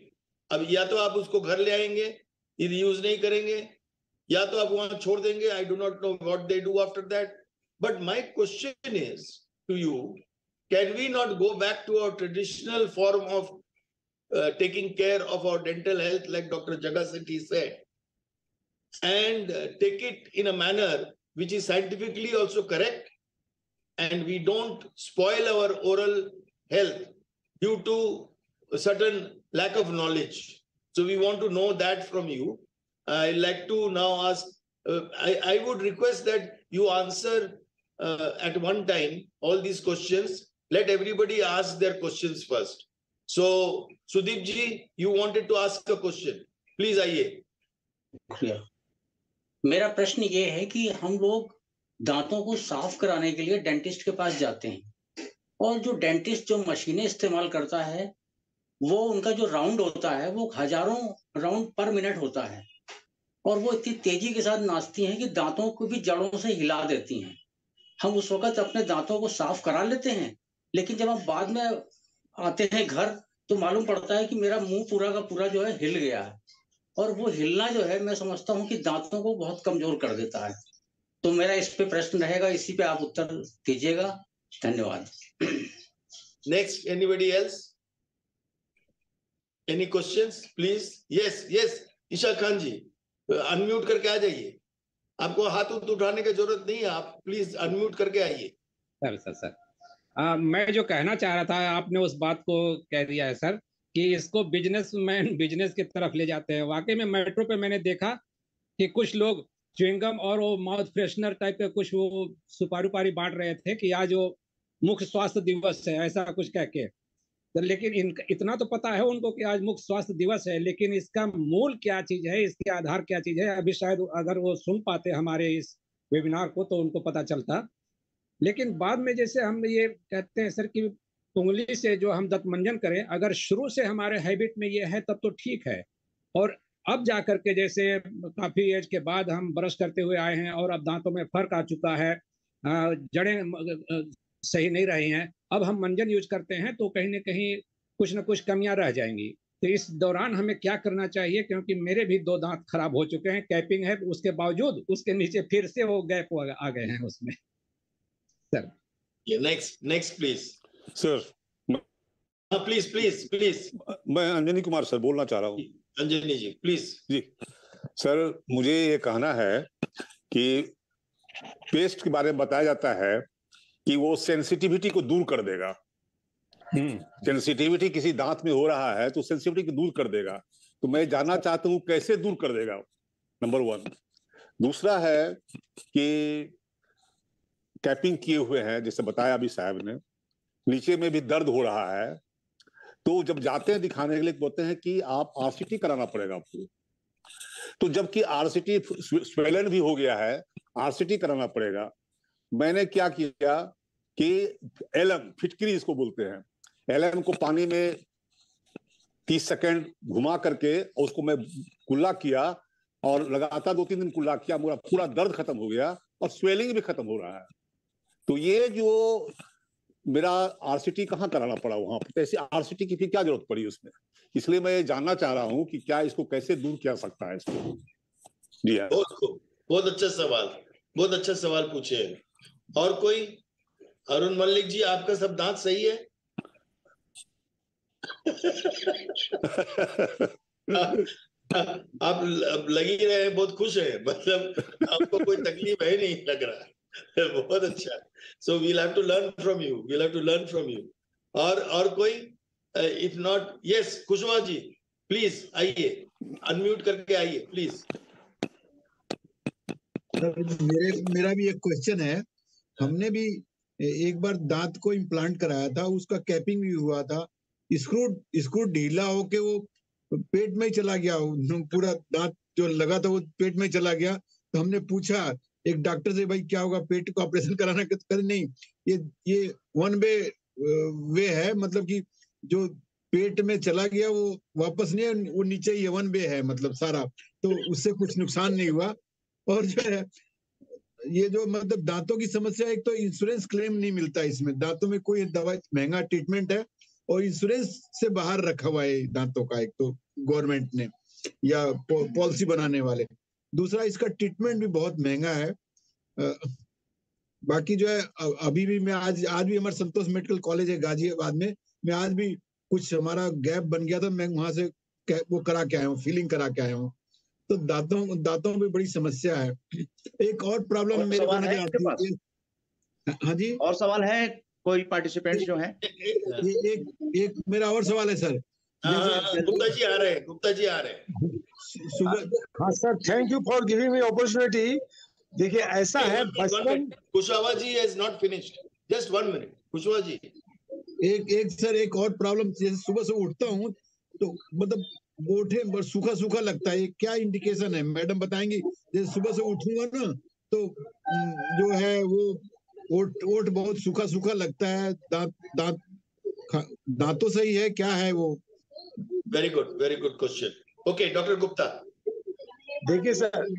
अब या तो आप उसको घर ले आएंगे, यदि यूज नहीं करेंगे, या तो आप वहां छोड़ देंगे. I do not know what they do after that. But my question is to you, can we not go back to our traditional form of taking care of our dental health, like Dr. Jagat Shetty said, and take it in a manner which is scientifically also correct, and we don't spoil our oral health due to certain lack of knowledge. So we want to know that from you. I'd like to now ask, I would request that you answer at one time all these questions. Let everybody ask their questions first. So Sudeep ji, you wanted to ask a question. Please आइए. मेरा प्रश्न ये है कि हम लोग दांतों को साफ कराने के लिए डेंटिस्ट के पास जाते हैं, और जो डेंटिस्ट जो मशीनें इस्तेमाल करता है वो उनका जो राउंड होता है वो हजारों राउंड पर मिनट होता है, और वो इतनी तेजी के साथ नाचती हैं कि दांतों को भी जड़ों से हिला देती हैं। हम उस वक्त अपने दांतों को साफ करा लेते हैं, लेकिन जब हम बाद में आते हैं घर तो मालूम पड़ता है कि मेरा मुंह पूरा का पूरा जो है हिल गया है, और वो हिलना जो है मैं समझता हूँ कि दांतों को बहुत कमजोर कर देता है। तो मेरा इस पे प्रश्न रहेगा, इसी पे आप उत्तर दीजिएगा। धन्यवाद। Next, anybody else? Any questions please? Yes yes, Isha Khan ji unmute करके आ जाइए। आपको हाथ उठाने की जरूरत नहीं है, आप प्लीज अनम्यूट करके आइए। सर मैं जो कहना चाह रहा था आपने उस बात को कह दिया है सर, कि इसको बिजनेसमैन बिजनेस की तरफ ले जाते हैं। वाकई में मेट्रो पे मैंने देखा कि कुछ लोग च्युइंगम और वो माउथ फ्रेशनर टाइप के कुछ वो सुपारी उपारी बांट रहे थे कि आज वो मुख्य स्वास्थ्य दिवस है, ऐसा कुछ कह के। तो लेकिन इतना तो पता है उनको कि आज मुख्य स्वास्थ्य दिवस है, लेकिन इसका मूल क्या चीज है, इसके आधार क्या चीज है, अभी शायद अगर वो सुन पाते हमारे इस वेबिनार को तो उनको पता चलता। लेकिन बाद में जैसे हम ये कहते हैं सर कि उंगली से जो हम दंतमंजन करें, अगर शुरू से हमारे हैबिट में ये है तब तो ठीक है, और अब जा करके जैसे काफी एज के बाद हम ब्रश करते हुए आए हैं और अब दांतों में फर्क आ चुका है, जड़ें सही नहीं रही हैं, अब हम मंजन यूज करते हैं तो कहीं ना कहीं कुछ ना कुछ कमियां रह जाएंगी। तो इस दौरान हमें क्या करना चाहिए, क्योंकि मेरे भी 2 दांत खराब हो चुके हैं, कैपिंग है, उसके बावजूद उसके नीचे फिर से वो गैप आ गए हैं उसमें sir. Next please sir. Please मैं अंजनी कुमार सर बोलना चाह रहा हूँ। अंजनी जी प्लीज। जी सर, मुझे ये कहना है कि पेस्ट के बारे में बताया जाता है कि वो सेंसिटिविटी को दूर कर देगा। सेंसिटिविटी किसी दांत में हो रहा है तो सेंसिटिविटी को दूर कर देगा। तो मैं जानना चाहता हूँ कैसे दूर कर देगा, नंबर 1। दूसरा है कि कैपिंग किए हुए हैं, जैसे बताया अभी साहब ने, नीचे में भी दर्द हो रहा है, तो जब जाते हैं दिखाने के लिए बोलते हैं कि आप आरसीटी कराना पड़ेगा आपको। तो जबकि आरसीटी स्वेलन भी हो गया है, आरसीटी कराना पड़ेगा। मैंने क्या किया कि एलएम, फिटकरी इसको बोलते हैं, एलएम को पानी में 30 सेकंड घुमा करके उसको मैं कुल्ला किया और लगातार 2-3 दिन कुल्ला किया, मेरा पूरा दर्द खत्म हो गया और स्वेलिंग भी खत्म हो रहा है। तो ये जो मेरा आरसीटी कहाँ कराना पड़ा वहां पर, ऐसी आरसीटी की फिर क्या जरूरत पड़ी उसमें, इसलिए मैं ये जानना चाह रहा हूँ कि क्या इसको कैसे दूर किया सकता है इसको। जी हाँ, बहुत अच्छा सवाल पूछे। और कोई? अरुण मल्लिक जी, आपका सब दांत सही है? आप लग ही रहे हैं बहुत खुश है, मतलब आपको कोई तकलीफ है नहीं लग रहा है। बहुत अच्छा। So we'll have to learn from you. और कोई? If not, yes Kushwaha ji please आइए, अनम्यूट करके आइए प्लीज। मेरा भी एक क्वेश्चन है। हमने भी एक बार दांत को इम्प्लांट कराया था, उसका कैपिंग भी हुआ था, स्क्रू ढीला होके वो पेट में ही चला गया, पूरा दांत जो लगा था वो पेट में चला गया। तो हमने पूछा एक डॉक्टर से, भाई क्या होगा, पेट को ऑपरेशन कराना? कर नहीं, ये 1 वे है, मतलब कि जो पेट में चला गया वो वापस नहीं है, वो नीचे ही 1 वे है मतलब सारा, तो उससे कुछ नुकसान नहीं हुआ। और जो है ये जो मतलब दांतों की समस्या, एक तो इंश्योरेंस क्लेम नहीं मिलता इसमें, दांतों में कोई दवाई, महंगा ट्रीटमेंट है और इंश्योरेंस से बाहर रखा हुआ है दांतों का, एक तो गवर्नमेंट ने या पॉलिसी बनाने वाले। दूसरा, इसका ट्रीटमेंट भी बहुत महंगा है। बाकी जो है अभी भी मैं आज भी हमारे संतोष मेडिकल कॉलेज है गाजियाबाद में, मैं आज भी कुछ हमारा गैप बन गया था, मैं वहां से वो करा के आया हूँ, फीलिंग करा के आया हूँ। तो दांतों में बड़ी समस्या है। एक और प्रॉब्लम मेरे को नजर आती है। हाँ जी, और सवाल है कोई पार्टिसिपेंट जो है? एक मेरा और सवाल है सर गुप्ता जी आ रहे हैं, गुप्ता जी आ रहे हैं। हाँ sir, thank you for giving me opportunity. देखिए ऐसा है, बचपन Kushwaha ji has not finished, just 1 minute. Kushwaha ji, एक सर एक और प्रॉब्लम, जैसे सुबह से उठता हूँ तो मतलब ओठे सूखा सूखा लगता है, क्या इंडिकेशन है? मैडम बताएंगी। जैसे सुबह से उठूंगा ना तो जो है वो ओठ बहुत सूखा सूखा लगता है, दांतों से ही है, क्या है वो? Very good question. Okay doctor Gupta. देखिए sir,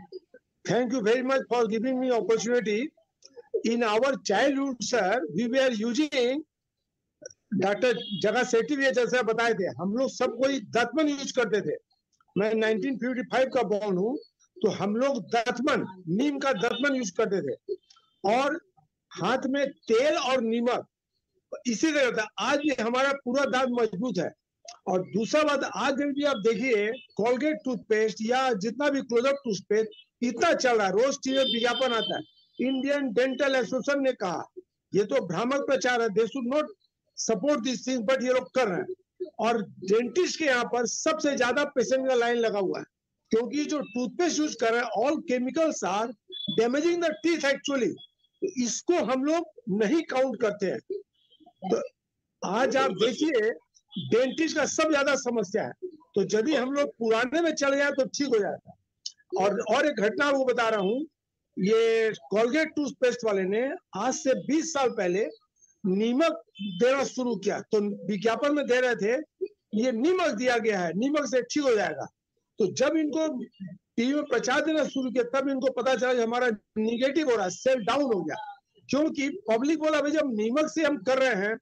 thank you very much for giving me opportunity. In our childhood sir, we were using, doctor जगह सेठी भी जैसे बताए थे, हम लोग सब कोई दतमन यूज करते थे। मैं 1955 का बॉर्न हूँ, तो हम लोग दतमन, नीम का दतमन यूज करते थे, और हाथ में तेल और नीमक इसी तरह था। आज भी हमारा पूरा दांत मजबूत है। और दूसरा बात, आज भी आप देखिए कोलगेट टूथपेस्ट या जितना भी क्लोजअप टूथपेस्ट इतना चल रहा है, रोज टीवी में विज्ञापन आता है। इंडियन डेंटल एसोसिएशन ने कहा ये तो भ्रामक प्रचार है, they should not support this thing, but ये लोग कर रहे हैं। और डेंटिस्ट के यहाँ पर सबसे ज्यादा पेशेंट का लाइन लगा हुआ है, क्योंकि जो टूथपेस्ट यूज कर रहे हैं all chemicals are damaging the teeth actually. इसको हम लोग नहीं काउंट करते हैं। तो आज आप देखिए डेंटिस्ट का सब ज्यादा समस्या है, तो यदि हम लोग पुराने में चले जाए तो ठीक हो जाएगा। और एक घटना वो बता रहा हूँ, ये कोलगेट टूथपेस्ट वाले ने आज से 20 साल पहले नीमक देना शुरू किया, तो विज्ञापन में दे रहे थे ये नीमक दिया गया है, नीमक से ठीक हो जाएगा। तो जब इनको टीवी में प्रचार देना शुरू किया तब इनको पता चला कि हमारा निगेटिव हो रहा है, सेल डाउन हो गया। क्योंकि पब्लिक बोला भाई जब नीमक से हम कर रहे हैं,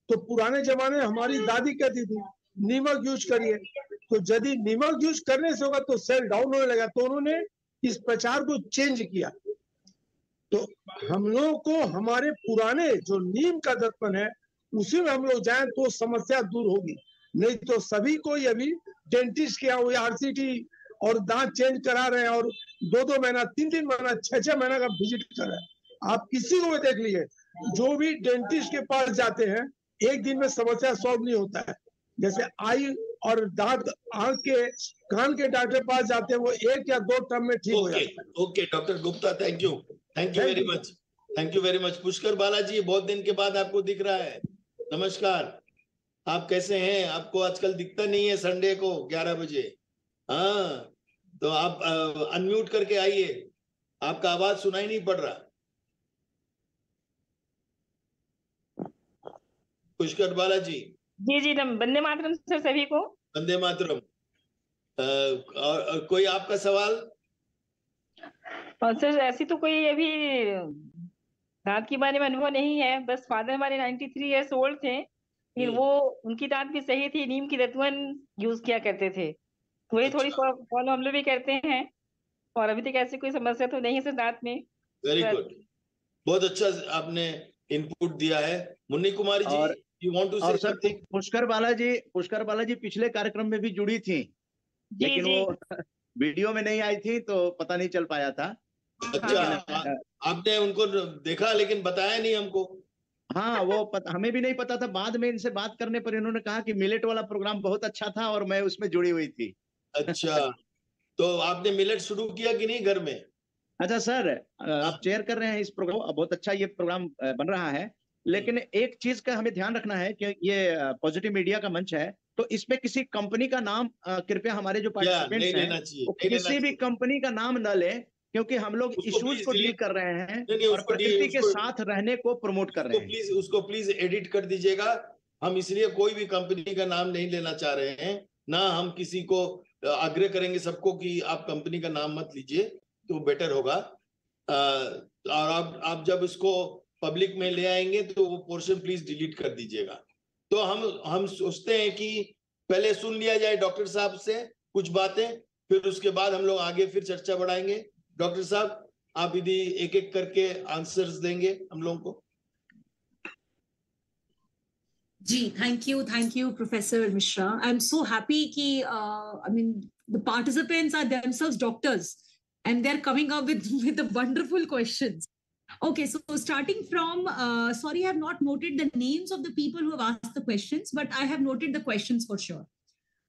तो पुराने जमाने में हमारी दादी कहती थी नीमक यूज करिए, तो यदि नीमक यूज करने से होगा तो सेल डाउन होने लगा, तो उन्होंने इस प्रचार को चेंज किया। तो हम लोगों को हमारे पुराने जो नीम का दर्पण है उसी में हम लोग जाएं तो समस्या दूर होगी। नहीं तो सभी को अभी डेंटिस्ट के यहाँ आरसीटी और दांत चेंज करा रहे हैं, और 2-2 महीना 3-3 महीना 6-6 महीना का विजिट कर रहे हैं। आप किसी को भी देख लीजिए, जो भी डेंटिस्ट के पास जाते हैं एक दिन में समस्या सॉल्व नहीं होता है। जैसे आई और दांत, आंख के, कान के डॉक्टर पास जाते हैं, वो 1 या 2 टर्म में ठीक हो जाता है। Okay doctor Gupta, thank you very much, thank you very much. Pushkar Balaji, बहुत दिन के बाद आपको दिख रहा है, नमस्कार, आप कैसे हैं? आपको आजकल दिखता नहीं है संडे को 11 बजे। हाँ, तो आप अनम्यूट करके आइए, आपका आवाज सुनाई नहीं पड़ रहा। पुष्कर बालाजी जी, वंदे मातरम सर सभी को। वंदे मातरम। और कोई आपका सवाल? और सर ऐसी तो कोई अभी दांत के बारे में अनुभव नहीं है, बस फादर हमारे 93 इयर्स ओल्ड थे, फिर वो उनकी दांत भी सही थी, नीम की दतवन यूज किया करते थे, वही थोड़ी फॉलो हम लोग भी करते हैं, और अभी तक ऐसी कोई समस्या तो नहीं है सर दांत में। वेरी गुड, बहुत अच्छा आपने इनपुट दिया है। Munni Kumari ji, you want to say something? Pushkar Balaji पिछले कार्यक्रम में भी जुड़ी थी, लेकिन वो वीडियो में नहीं आई थी तो पता नहीं चल पाया था। अच्छा, आपने उनको देखा लेकिन बताया नहीं हमको? हाँ, वो हमें भी नहीं पता था, बाद में इनसे बात करने पर इन्होंने कहा कि मिलेट वाला प्रोग्राम बहुत अच्छा था और मैं उसमें जुड़ी हुई थी। अच्छा, तो आपने मिलेट शुरू किया कि नहीं घर में? अच्छा सर, आप चेयर कर रहे हैं इस प्रोग्राम, बहुत अच्छा ये प्रोग्राम बन रहा है, लेकिन एक चीज का हमें ध्यान रखना है कि ये पॉजिटिव मीडिया का मंच है, तो इसमें किसी कंपनी का नाम कृपया हमारे जो पार्टिसिपेंट्स हैं किसी भी कंपनी का नाम न लें, क्योंकि हम लोग इश्यूज को डील कर रहे हैं और प्रकृति के साथ रहने को प्रमोट कर रहे हैं। उसको प्लीज एडिट कर दीजिएगा। हम इसलिए कोई भी कंपनी का नाम नहीं लेना चाह रहे हैं, ना हम किसी को आग्रह करेंगे सबको कि आप कंपनी का नाम मत लीजिए, तो बेटर होगा। और आप जब इसको पब्लिक में ले आएंगे तो वो पोर्शन प्लीज डिलीट कर दीजिएगा। तो हम सोचते हैं कि पहले सुन लिया जाए डॉक्टर साहब से कुछ बातें, फिर उसके बाद हम लोग आगे फिर चर्चा बढ़ाएंगे। डॉक्टर साहब, आप यदि एक एक करके आंसर्स देंगे हम लोगों को। जी, thank you professor Mishra. I am so happy कि I mean the participants are themselves doctors and they're coming up with the wonderful questions. Okay, so starting from, sorry, I have not noted the names of the people who have asked the questions, but I have noted the questions for sure.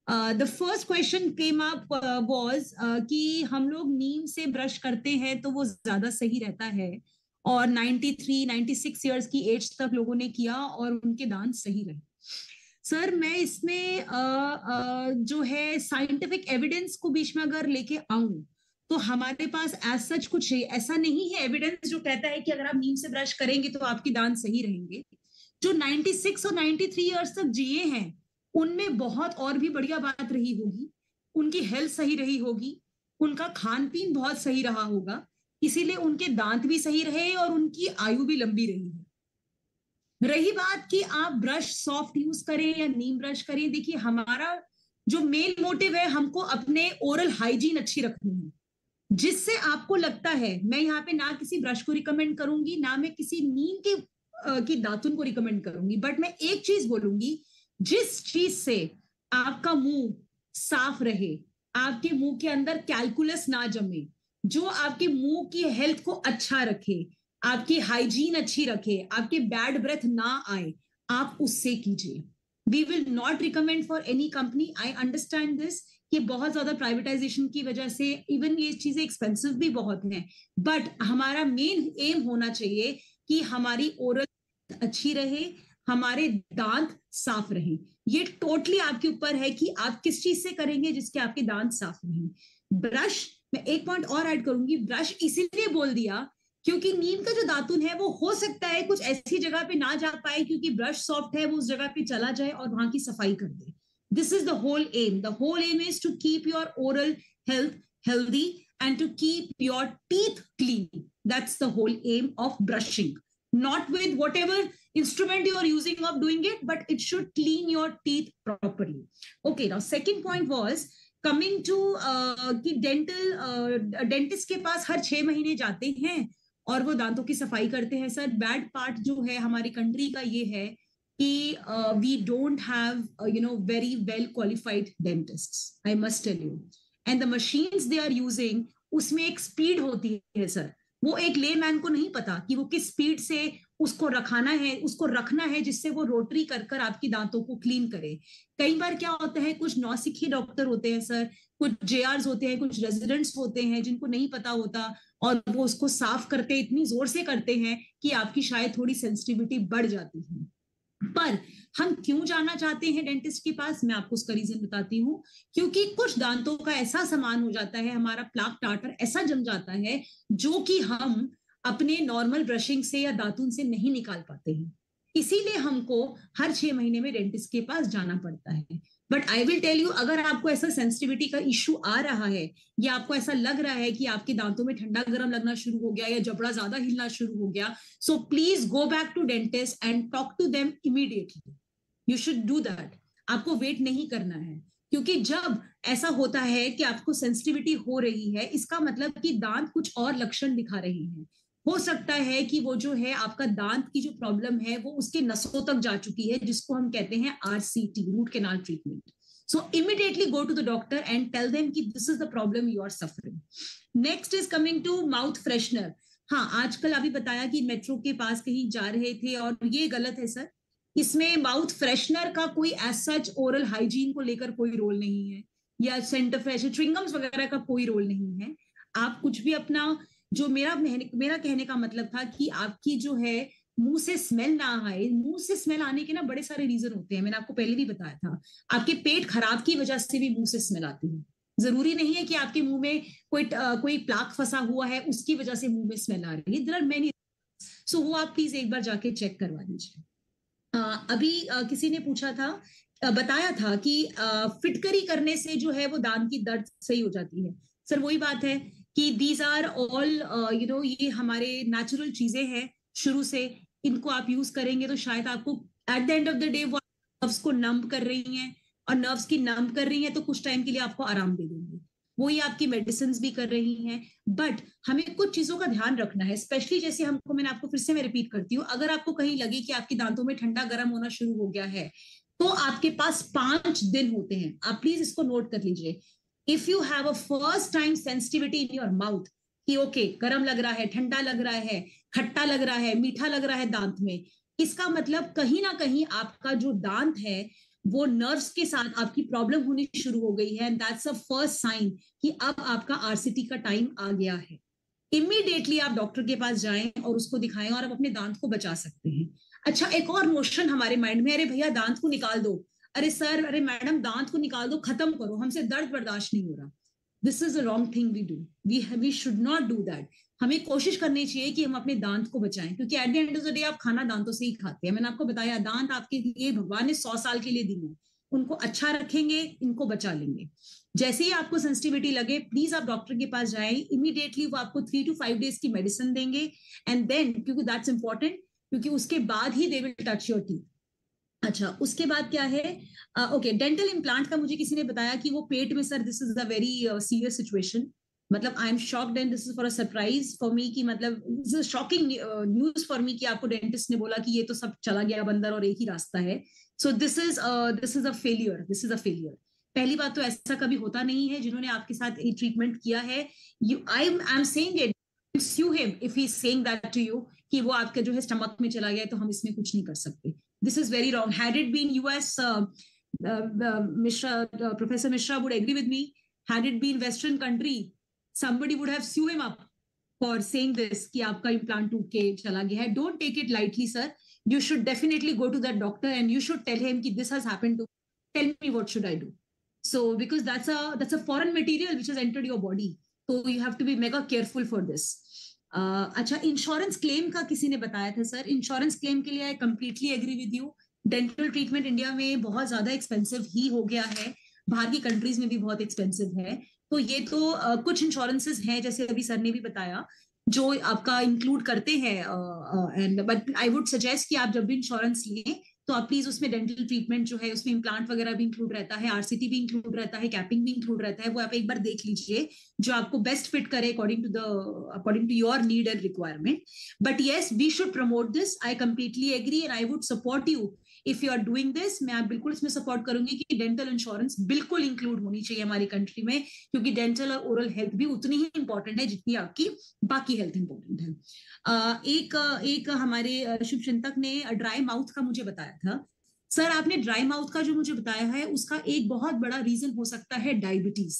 The first question came up was कि हम लोग नीम से brush करते हैं तो वो ज्यादा सही रहता है, और 93, 96 इयर्स की एज तक लोगों ने किया और उनके दांत सही रहे। सर मैं इसमें जो है साइंटिफिक एविडेंस को बीच में अगर लेके आऊं तो हमारे पास एज सच कुछ ऐसा नहीं है एविडेंस जो कहता है कि अगर आप नीम से ब्रश करेंगे तो आपके दांत सही रहेंगे। जो 96 और 93 इयर्स तक जिए हैं उनमें बहुत और भी बढ़िया बात रही होगी, उनकी हेल्थ सही रही होगी, उनका खान पीन बहुत सही रहा होगा, इसीलिए उनके दांत भी सही रहे और उनकी आयु भी लंबी रही है। रही बात कि आप ब्रश सॉफ्ट यूज करें या नीम ब्रश करें, देखिए हमारा जो मेन मोटिव है हमको अपने ओरल हाइजीन अच्छी रखनी है। जिससे आपको लगता है, मैं यहाँ पे ना किसी ब्रश को रिकमेंड करूंगी ना मैं किसी नीम की दातुन को रिकमेंड करूंगी, बट मैं एक चीज बोलूंगी, जिस चीज से आपका मुंह साफ रहे, आपके मुंह के अंदर कैलकुलस ना जमे, जो आपके मुंह की हेल्थ को अच्छा रखे, आपकी हाइजीन अच्छी रखे, आपके बैड ब्रेथ ना आए, आप उससे कीजिए। We will not recommend for any company. I understand this कि बहुत ज्यादा प्राइवेटाइजेशन की वजह से इवन ये चीजें एक्सपेंसिव भी बहुत हैं, बट हमारा मेन एम होना चाहिए कि हमारी ओरल अच्छी रहे, हमारे दांत साफ रहें। ये टोटली आपके ऊपर है कि आप किस चीज से करेंगे जिसके आपके दांत साफ रहें। ब्रश, मैं एक पॉइंट और ऐड करूंगी, ब्रश इसीलिए बोल दिया क्योंकि नीम का जो दातुन है वो हो सकता है कुछ ऐसी जगह पे ना जा पाए, क्योंकि ब्रश सॉफ्ट है, वो उस जगह पे चला जाए और वहां की सफाई कर दे। This is the whole aim. The whole aim is to keep your oral health healthy and to keep your teeth clean. That's the whole aim of brushing. Not with whatever instrument you are using of doing it, but it should clean your teeth properly. Okay, now second point was coming to कि dentist के पास हर 6 महीने जाते हैं और वो दांतों की सफाई करते हैं। सर बैड पार्ट जो है हमारी कंट्री का ये है कि we don't have very well qualified dentists, I must tell you, and the machines they are using उसमें एक स्पीड होती है सर, वो एक लेमैन को नहीं पता कि वो किस स्पीड से उसको रखना है जिससे वो रोटरी कर कर आपकी दांतों को क्लीन करे। कई बार क्या होता है, कुछ नौसिखिए डॉक्टर होते हैं सर, कुछ जेआर्स होते हैं, कुछ रेजिडेंट्स होते हैं जिनको नहीं पता होता और वो उसको साफ करते इतनी जोर से करते हैं कि आपकी शायद थोड़ी सेंसिटिविटी बढ़ जाती है। पर हम क्यों जाना चाहते हैं डेंटिस्ट के पास, मैं आपको उसका रीजन बताती हूँ। क्योंकि कुछ दांतों का ऐसा सामान हो जाता है, हमारा प्लाक टार्टर ऐसा जम जाता है जो कि हम अपने नॉर्मल ब्रशिंग से या दातुन से नहीं निकाल पाते हैं, इसीलिए हमको हर 6 महीने में डेंटिस्ट के पास जाना पड़ता है। But I will tell you, अगर आपको ऐसा सेंसिटिविटी का इश्यू आ रहा है या आपको ऐसा लग रहा है कि आपके दांतों में ठंडा गर्म लगना शुरू हो गया या जबड़ा ज्यादा हिलना शुरू हो गया, so please go back to dentist and talk to them immediately. You should do that. आपको वेट नहीं करना है, क्योंकि जब ऐसा होता है कि आपको सेंसिटिविटी हो रही है, इसका मतलब कि दांत कुछ और लक्षण दिखा रहे हैं। हो सकता है कि वो जो है आपका दांत की जो प्रॉब्लम है वो उसके नसों तक जा चुकी है, जिसको हम कहते हैं RCT, root canal treatment. So immediately go to the doctor and tell them कि this is the problem you are suffering. Next is coming to mouth freshener. हाँ, आजकल अभी बताया कि मेट्रो के पास कहीं जा रहे थे और ये गलत है सर। इसमें माउथ फ्रेशनर का कोई एज सच ओरल हाइजीन को लेकर कोई रोल नहीं है, या सेंटर फ्रेश च्युइंगम्स वगैरह का कोई रोल नहीं है। आप कुछ भी अपना, जो मेरा कहने का मतलब था कि आपकी जो है मुंह से स्मेल ना आए। मुंह से स्मेल आने के ना बड़े सारे रीजन होते हैं, मैंने आपको पहले भी बताया था। आपके पेट खराब की वजह से भी मुंह से स्मेल आती है। जरूरी नहीं है कि आपके मुंह में कोई प्लाक फंसा हुआ है उसकी वजह से मुंह में स्मेल आ रही है। देयर आर मेनी, सो वो आप प्लीज एक बार जाके चेक करवा लीजिए। अभी किसी ने पूछा था, बताया था कि फिटकरी करने से जो है वो दांत की दर्द सही हो जाती है। सर वही बात है कि दीज आर ऑल ये हमारे नेचुरल चीजें हैं शुरू से। इनको आप यूज करेंगे तो शायद आपको at the end of the day वो नर्व्स को नंब कर रही हैं, और नर्व्स की नंब कर रही हैं तो कुछ टाइम के लिए आपको आराम दे देंगे, वही आपकी मेडिसिन भी कर रही हैं। बट हमें कुछ चीजों का ध्यान रखना है, स्पेशली जैसे हमको, मैंने आपको फिर से मैं रिपीट करती हूँ, अगर आपको कहीं लगे कि आपके दांतों में ठंडा गर्म होना शुरू हो गया है तो आपके पास 5 दिन होते हैं। आप प्लीज इसको नोट कर लीजिए। If you have a first time sensitivity in your mouth कि ओके गर्म लग रहा है, ठंडा लग रहा है, खट्टा लग रहा है, मीठा लग रहा है दांत में, इसका मतलब कहीं ना कहीं आपका जो दांत है वो नर्व्स के साथ आपकी प्रॉब्लम होनी शुरू हो गई है, and that's a first sign कि अब आपका आरसीटी का टाइम आ गया है। इमीडिएटली आप डॉक्टर के पास जाएं और उसको दिखाएं और आप अपने दांत को बचा सकते हैं। अच्छा, एक और नोशन हमारे माइंड में, अरे भैया दांत को निकाल दो, अरे सर, अरे मैडम दांत को निकाल दो, खत्म करो, हमसे दर्द बर्दाश्त नहीं हो रहा। This is a wrong thing we do, we should not do that. हमें कोशिश करनी चाहिए कि हम अपने दांत को बचाएं, क्योंकि at the end of the day आप खाना दांतों से ही खाते हैं। मैंने आपको बताया, दांत आपके लिए भगवान ने 100 साल के लिए दी है, उनको अच्छा रखेंगे, इनको बचा लेंगे। जैसे ही आपको सेंसिटिविटी लगे, प्लीज आप डॉक्टर के पास जाएं, इमीडिएटली वो आपको 3 to 5 days की मेडिसिन देंगे, एंड देन, क्योंकि दैट्स इंपॉर्टेंट, क्योंकि उसके बाद ही they will touch your teeth. अच्छा, उसके बाद क्या है, ओके, डेंटल इम्प्लांट का मुझे किसी ने बताया कि वो पेट में, sir this is a very serious situation, मतलब I am shocked and this is for a surprise for me, कि मतलब this is shocking news for me कि आपको डेंटिस्ट ने बोला कि ये तो सब चला गया बंदर और एक ही रास्ता है। So this is a failure, this is a failure. पहली बात तो ऐसा कभी होता नहीं है, जिन्होंने आपके साथ ट्रीटमेंट किया है, I am saying it, sue him if he's saying that to you कि वो आपके जो है स्टमक में चला गया, तो हम इसमें कुछ नहीं कर सकते। This is very wrong. Had it been US, Professor Mishra would agree with me. Had it been Western country, somebody would have sued him up for saying this कि आपका इम्प्लांट टूट के चला गया है। Don't take it lightly, sir. You should definitely go to that doctor and you should tell him कि this has happened to me. Tell me what should I do. So because that's a foreign material which has entered your body. So you have to be mega careful for this. अच्छा, insurance claim का किसी ने बताया था sir, insurance claim के लिए I completely agree with you. Dental treatment India में बहुत ज्यादा एक्सपेंसिव ही हो गया है, बाहर की कंट्रीज में भी बहुत एक्सपेंसिव है। तो ये तो कुछ इंश्योरेंसेस हैं, जैसे अभी सर ने भी बताया, जो आपका इंक्लूड करते हैं, and but I would suggest कि आप जब भी इंश्योरेंस लें तो आप प्लीज उसमें डेंटल ट्रीटमेंट जो है, उसमें इम्प्लांट वगैरह भी इंक्लूड रहता है, आरसीटी भी इंक्लूड रहता है, कैपिंग भी इंक्लूड रहता है, वो आप एक बार देख लीजिए जो आपको बेस्ट फिट करे according to your need and requirement. But yes, we should promote this, I completely agree and I would support you if you are doing this. मैं बिल्कुल इसमें सपोर्ट करूंगी कि डेंटल इंश्योरेंस बिल्कुल इंक्लूड होनी चाहिए हमारी कंट्री में, क्योंकि डेंटल और ओरल हेल्थ भी उतनी ही इंपॉर्टेंट है जितनी आपकी बाकी हेल्थ इंपॉर्टेंट है। एक हमारे शुभ चिंतक ने ड्राई माउथ का मुझे बताया था। सर, आपने ड्राई माउथ का जो मुझे बताया है, उसका एक बहुत बड़ा रीजन हो सकता है डायबिटीज।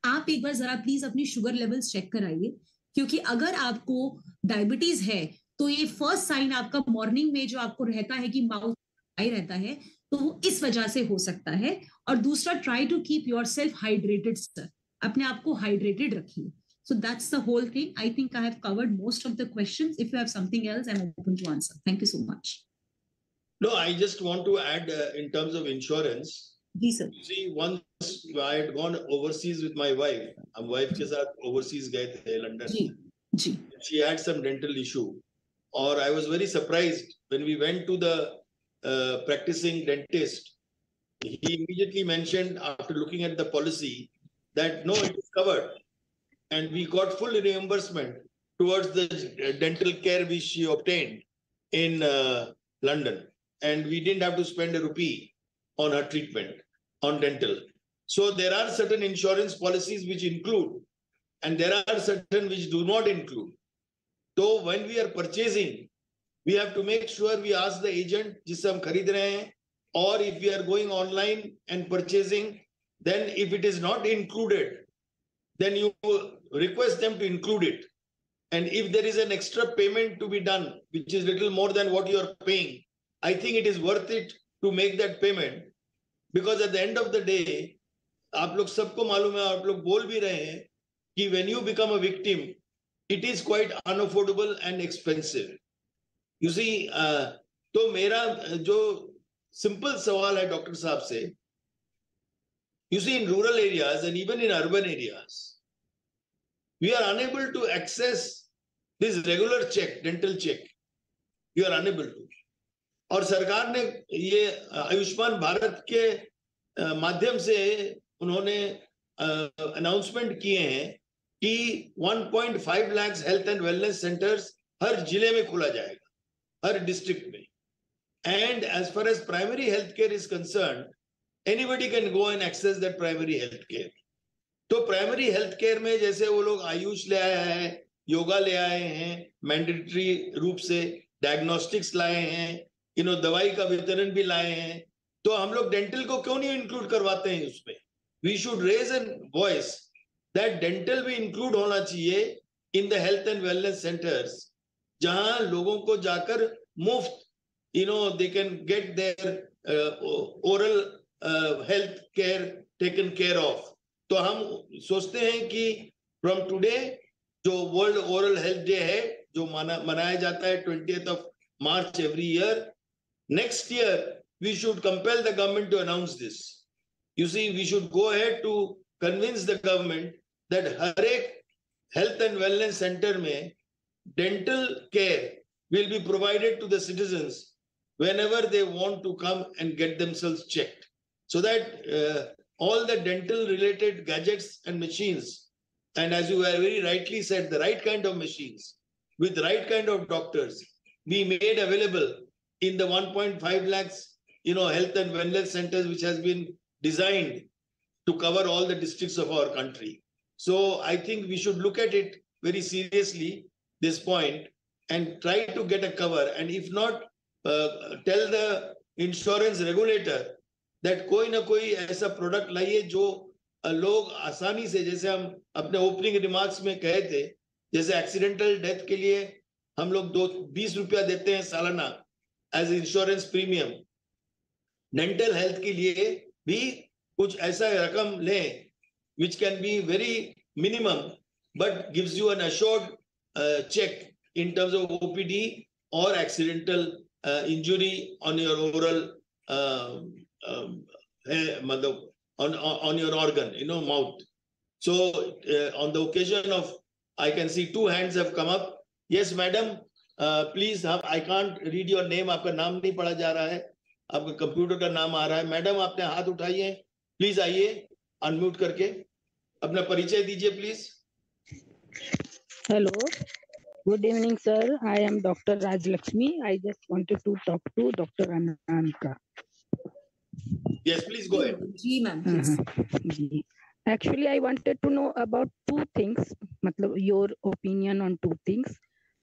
आप एक बार जरा प्लीज अपनी शुगर लेवल्स चेक कराइए, क्योंकि अगर आपको डायबिटीज है तो ये फर्स्ट साइन आपका मॉर्निंग में जो आपको रहता है कि माउथ ड्राई रहता है, तो वो इस वजह से हो सकता है। और दूसरा, try to keep yourself hydrated sir, अपने आप को हाइड्रेटेड रखिए। So that's the whole thing. I think I have covered most of the questions. If you have something else, I'm open to answer. Thank you so much. No, I just want to add in terms of insurance. Yes, sir. See, once I had gone overseas with my wife. हम wife के साथ overseas गए थे London. Ji. She had some dental issue, or I was very surprised when we went to the practicing dentist. He immediately mentioned, after looking at the policy, that no, it is covered. And we got full reimbursement towards the dental care which she obtained in London. And we didn't have to spend a rupee on her treatment on dental. So there are certain insurance policies which include, and there are certain which do not include. So when we are purchasing, we have to make sure we ask the agent जिससे हम खरीद रहे हैं, or if we are going online and purchasing, then if it is not included, then you request them to include it. And if there is an extra payment to be done, which is little more than what you are paying, I think it is worth it to make that payment, because at the end of the day, आप लोग सबको मालूम है, आप लोग बोल भी रहे हैं कि when you become a victim, it is quite unaffordable and expensive. You see, तो मेरा जो simple सवाल है डॉक्टर साहब से, you see, in rural areas and even in urban areas, we are unable to access this regular check, dental check. You are unable to. और सरकार ने ये आयुष्मान भारत के माध्यम से उन्होंने अनाउंसमेंट किए हैं कि 1.5 lakh health and wellness centres हर जिले में खोला जाएगा, हर डिस्ट्रिक्ट में. And as far as primary health care is concerned, anybody can go and access that primary health care. तो प्राइमरी हेल्थ केयर में जैसे वो लोग आयुष ले आए हैं, योगा ले आए हैं, मैंडेटरी रूप से डायग्नोस्टिक्स लाए हैं, दवाई का वितरण भी लाए हैं, तो हम लोग डेंटल को क्यों नहीं इंक्लूड करवाते हैं उसमें? We should raise an voice that dental भी इंक्लूड होना चाहिए in the health and wellness centres, जहां लोगों को जाकर मुफ्त they can get their oral health care taken care of. तो हम सोचते हैं कि फ्रॉम टुडे जो वर्ल्ड ओरल हेल्थ डे है, जो मनाया जाता है 20th of March every year, next year we should compel the government to announce this. You see, we should go ahead to convince the government that हर एक health and wellness center में dental care will be provided to the citizens whenever they want to come and get themselves checked, so that all the dental related gadgets and machines, and as you have very rightly said, the right kind of machines with the right kind of doctors be made available in the 1.5 lakhs health and wellness centers which has been designed to cover all the districts of our country. So I think we should look at it very seriously, this point, and try to get a cover, and if not, tell the insurance regulator that कोई ना कोई ऐसा product लाइए जो लोग आसानी से, जैसे हम अपने ओपनिंग रिमार्क्स में कहे थे, जैसे एक्सीडेंटल डेथ के लिए हम लोग 20 रुपया देते हैं सालाना as insurance premium, dental health के लिए भी कुछ ऐसा रकम लें which can be very minimum but gives you an assured check in terms of OPD or accidental injury on your oral on your organ, mouth. So on the occasion of, I can see 2 hands have come up. Yes, madam, please. I can't read your name. आपका नाम नहीं पढ़ा जा रहा है, आपका computer का नाम आ रहा है। मैडम, आपने हाथ उठाइए, प्लीज आइए, अनम्यूट करके अपना परिचय दीजिए please. Hello, good evening, sir. I am Dr. Rajlakshmi. I just wanted to talk to Dr. Ananta. Yes, please go ahead. जी ma'am, please. Actually, I wanted to know about 2 things. मतलब your opinion on 2 things.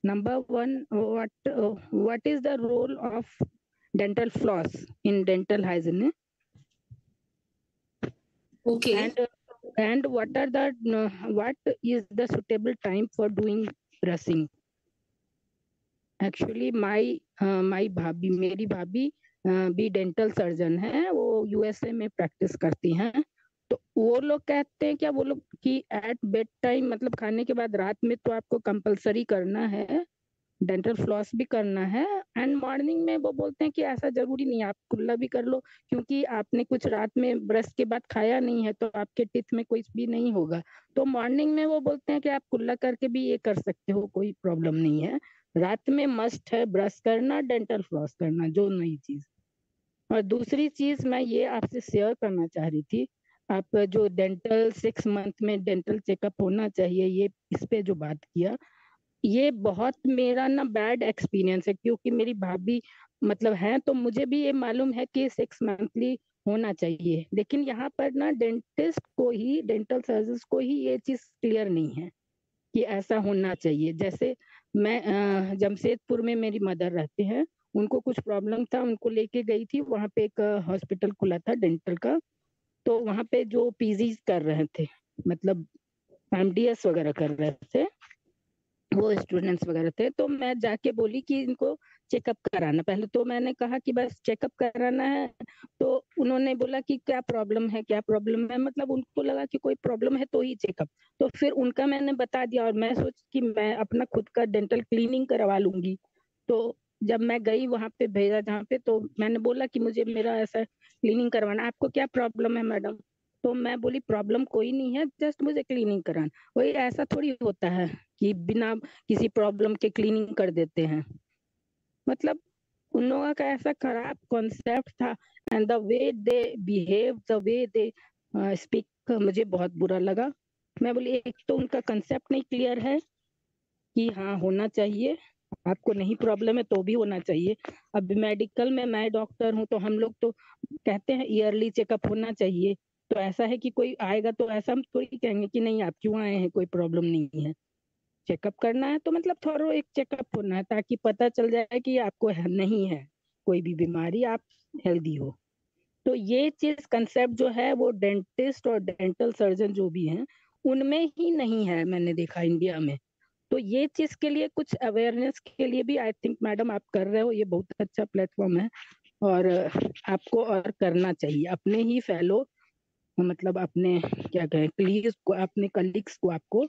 Number 1, what is the role of dental floss in dental hygiene? Okay. And what is the suitable time for doing brushing? Actually, मेरी भाभी भी dental surgeon है, वो USA में practice करती हैं। तो वो लोग कहते हैं क्या, वो लोग कि एट बेड टाइम, मतलब खाने के बाद रात में तो आपको कंपलसरी करना है, डेंटल फ्लॉस भी करना है, एंड मॉर्निंग में वो बोलते हैं कि ऐसा जरूरी नहीं, आप कुल्ला भी कर लो, क्योंकि आपने कुछ रात में ब्रश के बाद खाया नहीं है तो आपके टीथ में कुछ भी नहीं होगा। तो मॉर्निंग में वो बोलते हैं कि आप कुल्ला करके भी ये कर सकते हो, कोई प्रॉब्लम नहीं है। रात में मस्ट है ब्रश करना, डेंटल फ्लॉस करना, जो नई चीज। और दूसरी चीज मैं ये आपसे शेयर करना चाह रही थी, आप जो डेंटल 6 मंथ में डेंटल चेकअप होना चाहिए, ये इस पे जो बात किया, ये बहुत मेरा ना बैड एक्सपीरियंस है, क्योंकि मेरी भाभी मतलब है, तो मुझे भी ये मालूम है कि 6 मंथली होना चाहिए, लेकिन यहाँ पर ना डेंटिस्ट को ही, डेंटल सर्जन को ही ये चीज क्लियर नहीं है कि ऐसा होना चाहिए। जैसे मैं जमशेदपुर में मेरी मदर रहते हैं, उनको कुछ प्रॉब्लम था, उनको लेके गई थी, वहाँ पे एक हॉस्पिटल खुला था डेंटल का, तो वहाँ पे जो पीजी कर रहे थे, मतलब एमडीएस वगैरह कर रहे थे, वो स्टूडेंट्स वगैरह थे, तो मैं जाके बोली कि इनको चेकअप कराना। पहले तो मैंने कहा कि बस चेकअप कराना है, तो उन्होंने बोला कि क्या प्रॉब्लम है, क्या प्रॉब्लम है, मतलब उनको लगा कि कोई प्रॉब्लम है तो ही चेकअप। तो फिर उनका मैंने बता दिया, और मैं सोच कि मैं अपना खुद का डेंटल क्लीनिंग करवा लूंगी। तो जब मैं गई वहां पे भेजा जहाँ पे, तो मैंने बोला कि मुझे मेरा ऐसा क्लीनिंग करवाना, आपको क्या प्रॉब्लम है मैडम? तो मैं बोली प्रॉब्लम कोई नहीं है, जस्ट मुझे क्लीनिंग कराना। वही ऐसा थोड़ी होता है कि बिना किसी प्रॉब्लम के क्लीनिंग कर देते हैं, मतलब उन लोगों का ऐसा खराब कॉन्सेप्ट था, and the way they behave, the way they speak, मुझे बहुत बुरा लगा। मैं बोली एक तो उनका कंसेप्ट नहीं क्लियर है कि हाँ होना चाहिए, आपको नहीं प्रॉब्लम है तो भी होना चाहिए। अब मेडिकल में मैं डॉक्टर हूँ, तो हम लोग तो कहते हैं ईयरली चेकअप होना चाहिए, तो ऐसा है कि कोई आएगा तो ऐसा हम थोड़ी कहेंगे कि नहीं आप क्यों आए हैं, कोई प्रॉब्लम नहीं है। चेकअप करना है तो मतलब थोड़ा एक चेकअप होना है, ताकि पता चल जाए कि आपको नहीं है कोई भी बीमारी, आप हेल्दी हो। तो ये चीज कंसेप्ट जो है वो डेंटिस्ट और डेंटल सर्जन जो भी हैं उनमें ही नहीं है, मैंने देखा इंडिया में। तो ये चीज के लिए कुछ अवेयरनेस के लिए भी आई थिंक मैडम आप कर रहे हो, ये बहुत अच्छा प्लेटफॉर्म है और आपको और करना चाहिए। अपने ही फेलो मतलब अपने क्या कहें कलीग्स को, अपने कलीग्स को आपको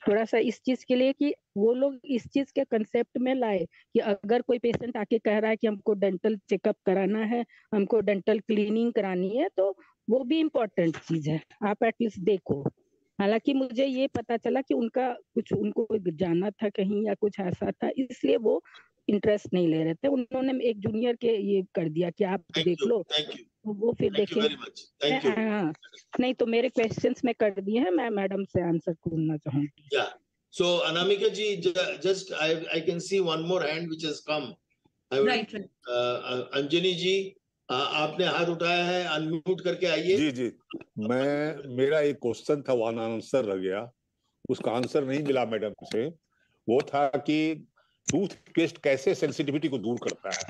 थोड़ा सा इस चीज के लिए कि वो लोग इस चीज के कंसेप्ट में लाए कि अगर कोई पेशेंट आके कह रहा है कि हमको डेंटल चेकअप कराना है, हमको डेंटल क्लीनिंग करानी है, तो वो भी इम्पोर्टेंट चीज है, आप एटलीस्ट देखो। हालांकि मुझे ये पता चला कि उनका कुछ उनको जाना था कहीं या कुछ ऐसा था, इसलिए वो इंटरेस्ट नहीं ले रहे थे। उन्होंने एक जूनियर के ये कर दिया कि आप देख लो, वो फिर देखें। हाँ, नहीं तो मेरे क्वेश्चंस में कर दिए हैं, मैं मैडम से आंसर करना चाहूंगी। So Anamika ji, just I can see one more hand which has come. Right. Anjani जी, आपने हाथ उठाया है, अनम्यूट करके आइए। जी जी, मेरा एक क्वेश्चन था, वन आंसर रह गया, उसका आंसर नहीं मिला मैडम से। वो था कि टूथपेस्ट कैसे सेंसिटिविटी को दूर करता है,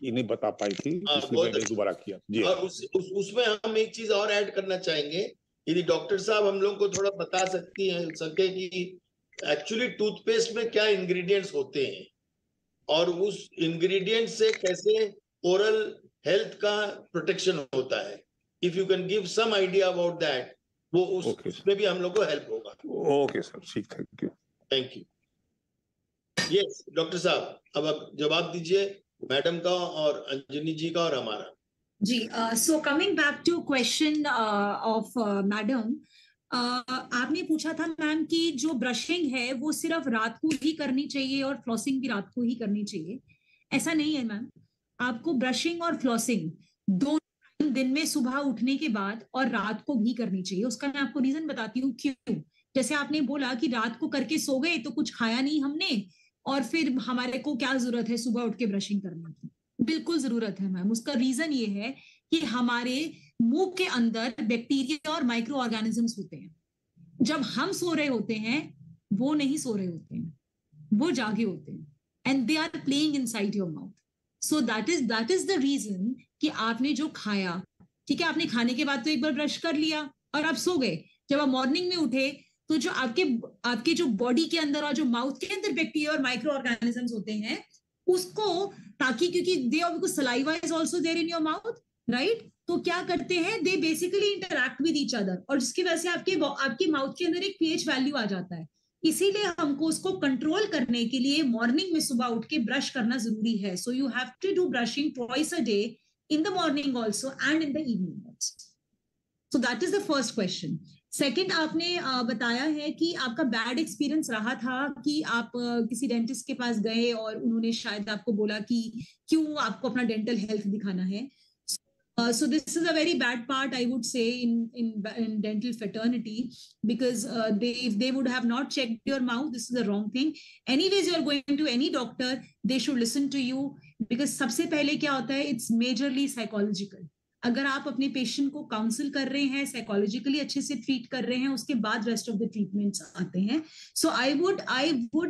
ये नहीं बता पाई थी, इसलिए मैंने दोबारा किया जी। और उसमें हम एक चीज और ऐड करना चाहेंगे, यदि डॉक्टर साहब हम लोग को थोड़ा बता सकती हैं सके कि एक्चुअली टूथपेस्ट में क्या इंग्रेडिएंट्स होते हैं और उस इंग्रेडिएंट से कैसे ओरल हेल्थ का प्रोटेक्शन होता है। If you can give some idea about that, वो उसमें भी हम लोग को हेल्प होगा। ओके सर, ठीक, thank you. Thank you. Yes doctor साहब, अब आप जवाब दीजिए मैडम का और अंजनी जी का और हमारा। जी, so coming back to question of madam, आपने पूछा था मैम कि जो ब्रशिंग है वो सिर्फ रात को ही करनी चाहिए और फ्लॉसिंग भी रात को ही करनी चाहिए। ऐसा नहीं है मैम, आपको ब्रशिंग और फ्लॉसिंग दोनों दिन में सुबह उठने के बाद और रात को भी करनी चाहिए। उसका मैं आपको रीजन बताती हूँ क्यों। जैसे आपने बोला कि रात को करके सो गए तो कुछ खाया नहीं हमने और फिर हमारे को क्या जरूरत है सुबह उठ के ब्रशिंग करने की। बिल्कुल जरूरत है मैम। उसका रीजन ये है कि हमारे मुंह के अंदर बैक्टीरिया और माइक्रो ऑर्गेनिजम्स होते हैं। जब हम सो रहे होते हैं वो नहीं सो रहे होते हैं, वो जागे होते हैं and they are playing inside your mouth. So that is the reason कि आपने जो खाया, ठीक है, आपने खाने के बाद तो एक बार ब्रश कर लिया और आप सो गए। जब आप मॉर्निंग में उठे तो जो आपके जो बॉडी के अंदर और जो माउथ के अंदर बैक्टीरिया और माइक्रो ऑर्गेनिजम्स होते हैं उसको, ताकि क्योंकि they because saliva is also there in your mouth, right, तो क्या करते हैं, they basically interact with each other और जिसकी वजह से आपके माउथ के अंदर एक पीएच वैल्यू आ जाता है। इसीलिए हमको उसको कंट्रोल करने के लिए मॉर्निंग में सुबह उठ के ब्रश करना जरूरी है। So you have to do brushing twice a day, in the morning also and in the evening also. So that is the first question. Second, आपने बताया है कि आपका बैड एक्सपीरियंस रहा था कि आप किसी डेंटिस्ट के पास गए और उन्होंने शायद आपको बोला कि क्यों आपको अपना डेंटल हेल्थ दिखाना है। So this is a very bad part, I would say, in dental fraternity, because if they would have not checked your mouth, this is the wrong thing. Anyways, you are going to any doctor, they should listen to you, because सबसे पहले क्या होता है, it's majorly psychological. अगर आप अपने patient को council कर रहे हैं, साइकोलॉजिकली अच्छे से ट्रीट कर रहे हैं, उसके बाद रेस्ट ऑफ द ट्रीटमेंट्स आते हैं। So I would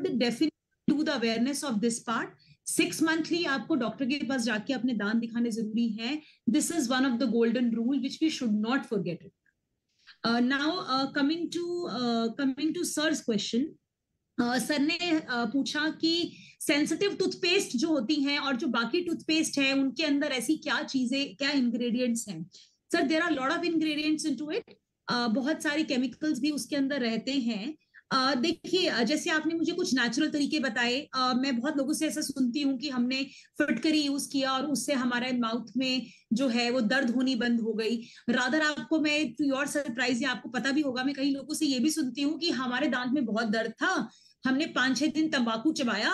definitely do the awareness of this part. 6 monthly आपको डॉक्टर के पास जाके अपने दांत दिखाने जरूरी है। This is one of the golden rule which we should not forget it. Now coming to sir's question, sir ने पूछा कि सेंसिटिव टूथपेस्ट जो होती हैं और जो बाकी टूथपेस्ट है उनके अंदर ऐसी क्या चीजें, क्या इंग्रेडिएंट्स हैं। Sir there are lot of ingredients into it, बहुत सारे केमिकल्स भी उसके अंदर रहते हैं। देखिए, जैसे आपने मुझे कुछ नेचुरल तरीके बताए, मैं बहुत लोगों से ऐसा सुनती हूँ कि हमने फिटकरी यूज किया और उससे हमारे माउथ में जो है वो दर्द होनी बंद हो गई। रादर आपको मैं टू योर सरप्राइज, आपको पता भी होगा, मैं कई लोगों से ये भी सुनती हूँ कि हमारे दांत में बहुत दर्द था, हमने 5-6 दिन तंबाकू चबाया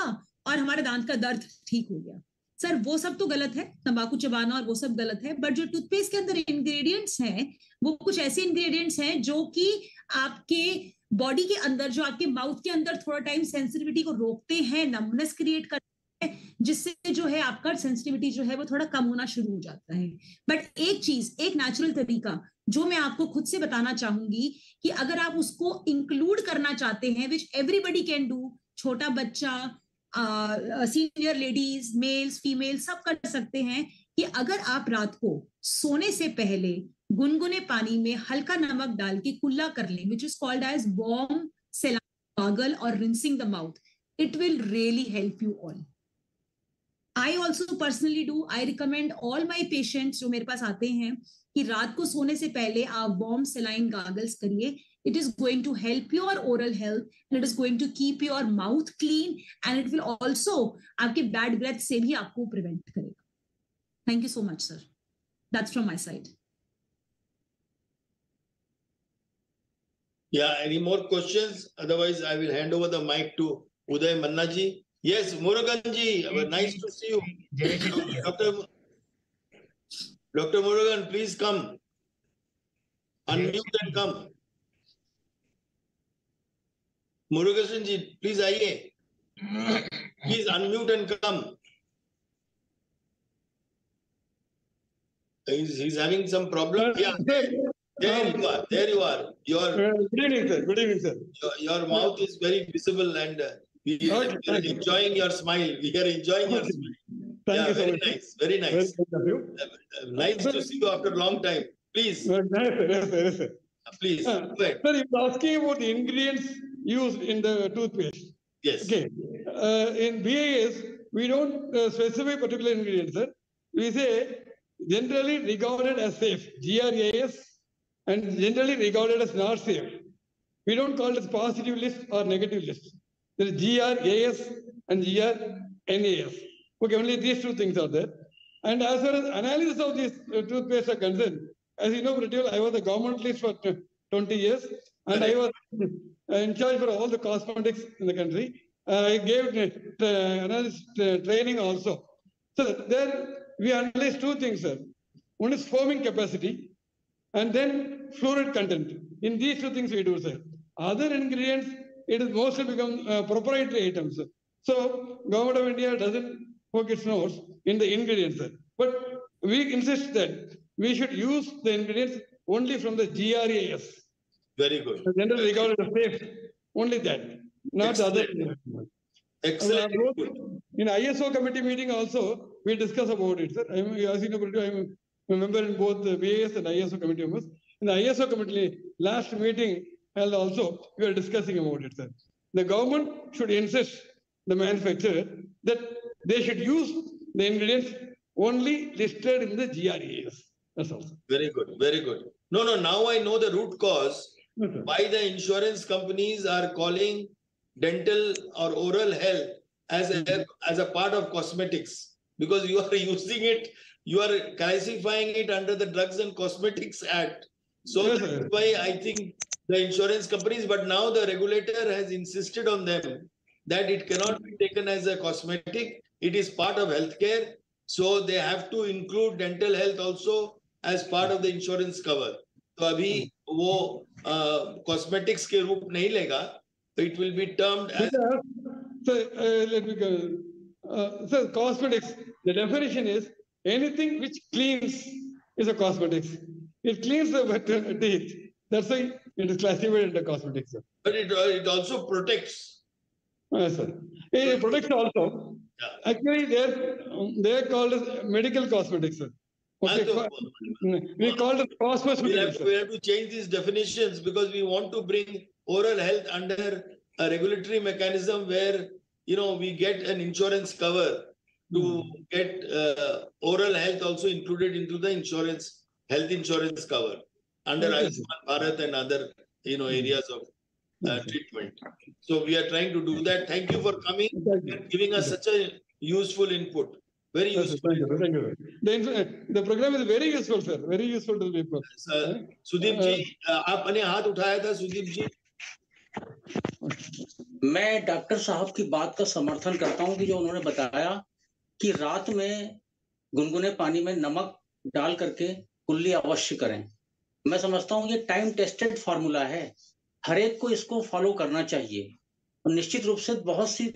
और हमारे दांत का दर्द ठीक हो गया। सर वो सब तो गलत है, तंबाकू चबाना और वो सब गलत है, बट जो टूथपेस्ट के अंदर इंग्रेडिएंट्स हैं वो कुछ ऐसे इंग्रेडिएंट्स हैं जो कि आपके बॉडी के अंदर, जो आपके माउथ के अंदर थोड़ा टाइम सेंसिटिविटी को रोकते हैं, नमनेस क्रिएट करते हैं, जिससे जो है आपका सेंसिटिविटी जो है वो थोड़ा कम होना शुरू हो जाता है। बट एक चीज, एक नेचुरल तरीका जो मैं आपको खुद से बताना चाहूंगी कि अगर आप उसको इंक्लूड करना चाहते हैं, विच एवरीबडी कैन डू, छोटा बच्चा, सीनियर लेडीज, मेल्स, फीमेल सब कर सकते हैं कि अगर आप रात को सोने से पहले गुनगुने पानी में हल्का नमक डाल के कुल्ला कर लें, which is called as warm saline gargle or rinsing the mouth, it will really help you all. I also personally do. I recommend all my patients जो मेरे पास आते हैं कि रात को सोने से पहले आप warm saline gargles करिए. It is going to help your oral health and it is going to keep your mouth clean and it will also आपके bad breath से भी आपको prevent करेगा. Thank you so much, sir. That's from my side. Yeah, any more questions? Otherwise, I will hand over the mic to Uday Manna ji. Yes, Murugan ji, nice to see you. Dr. Murugan, please come. Unmute and come. Murugan ji, please आइए. Please unmute and come. He's having some problem. Yeah. There you are. There you are. Good evening, sir. Good evening, sir. Your mouth is very visible and we are enjoying your smile. We are enjoying your smile. Thank you so very much. nice. Very nice. Nice to see you after a long time. Please. Yes, sir. Please. Go ahead. Sir, you're asking about the ingredients used in the toothpaste. Yes. Okay. In BAS, we don't specify particular ingredients, sir. We say generally regarded as safe, GRAS, and generally regarded as not safe. We don't call it as positive list or negative list. There is GRAS and GRNAS. Okay, only these two things are there. And as far as analysis of these toothpaste are concerned, as you know, I was a government list for 20 years, and I was in charge for all the cosmetics in the country. I gave analysis training also. So there we analyze two things, sir. One is foaming capacity, and then fluoride content. In these two things we do, sir. Other ingredients, it is mostly become proprietary items. So Government of India doesn't poke its nose in the ingredients, sir. But we insist that we should use the ingredients only from the GRAS. Very good. Generally regarded as safe, only that, not the other. Excellent. In ISO committee meeting also, we discuss about it, sir. As you know, I'm a member in both the BAS and ISO committee members. In the ISO committee, last meeting held also, we were discussing about it, sir. The government should insist the manufacturer that they should use the ingredients only listed in the GRAS. That's all, sir. Very good. Very good. No, now I know the root cause why the insurance companies are calling dental or oral health as a part of cosmetics, because you are using it, you are classifying it under the Drugs and Cosmetics Act. So that's why I think the insurance companies, but now the regulator has insisted on them that it cannot be taken as a cosmetic. It is part of healthcare. So they have to include dental health also as part of the insurance cover. तो अभी वो cosmetics के रूप नहीं लेगा, so it will be termed as. Let me go. So cosmetics, the definition is anything which cleans is a cosmetics. It cleans the teeth. That's why it is classified under cosmetics. Sir. But it also protects. Yes, sir. It protects also. Yeah. Actually, they are called as medical cosmetics, sir. Okay. We call it cosmetics. We have to change these definitions because we want to bring oral health under a regulatory mechanism where, you know, we get an insurance cover to get oral health also included into the health insurance cover under Ayushman Bharat and other, you know, areas of treatment. So we are trying to do that. Thank you for coming and giving us such a useful input. Very useful. Thank you. The program is very useful, sir. Very useful to the people. Sudeep जी, आपने हाथ उठाया था, सुदीप जी. मैं doctor साहब की बात का समर्थन करता हूं कि जो उन्होंने बताया कि रात में गुनगुने पानी में नमक डाल करके कुल्ली अवश्य करें. मैं समझता हूं ये टाइम टेस्टेड फार्मूला है, हर एक को इसको फॉलो करना चाहिए और निश्चित रूप से बहुत सी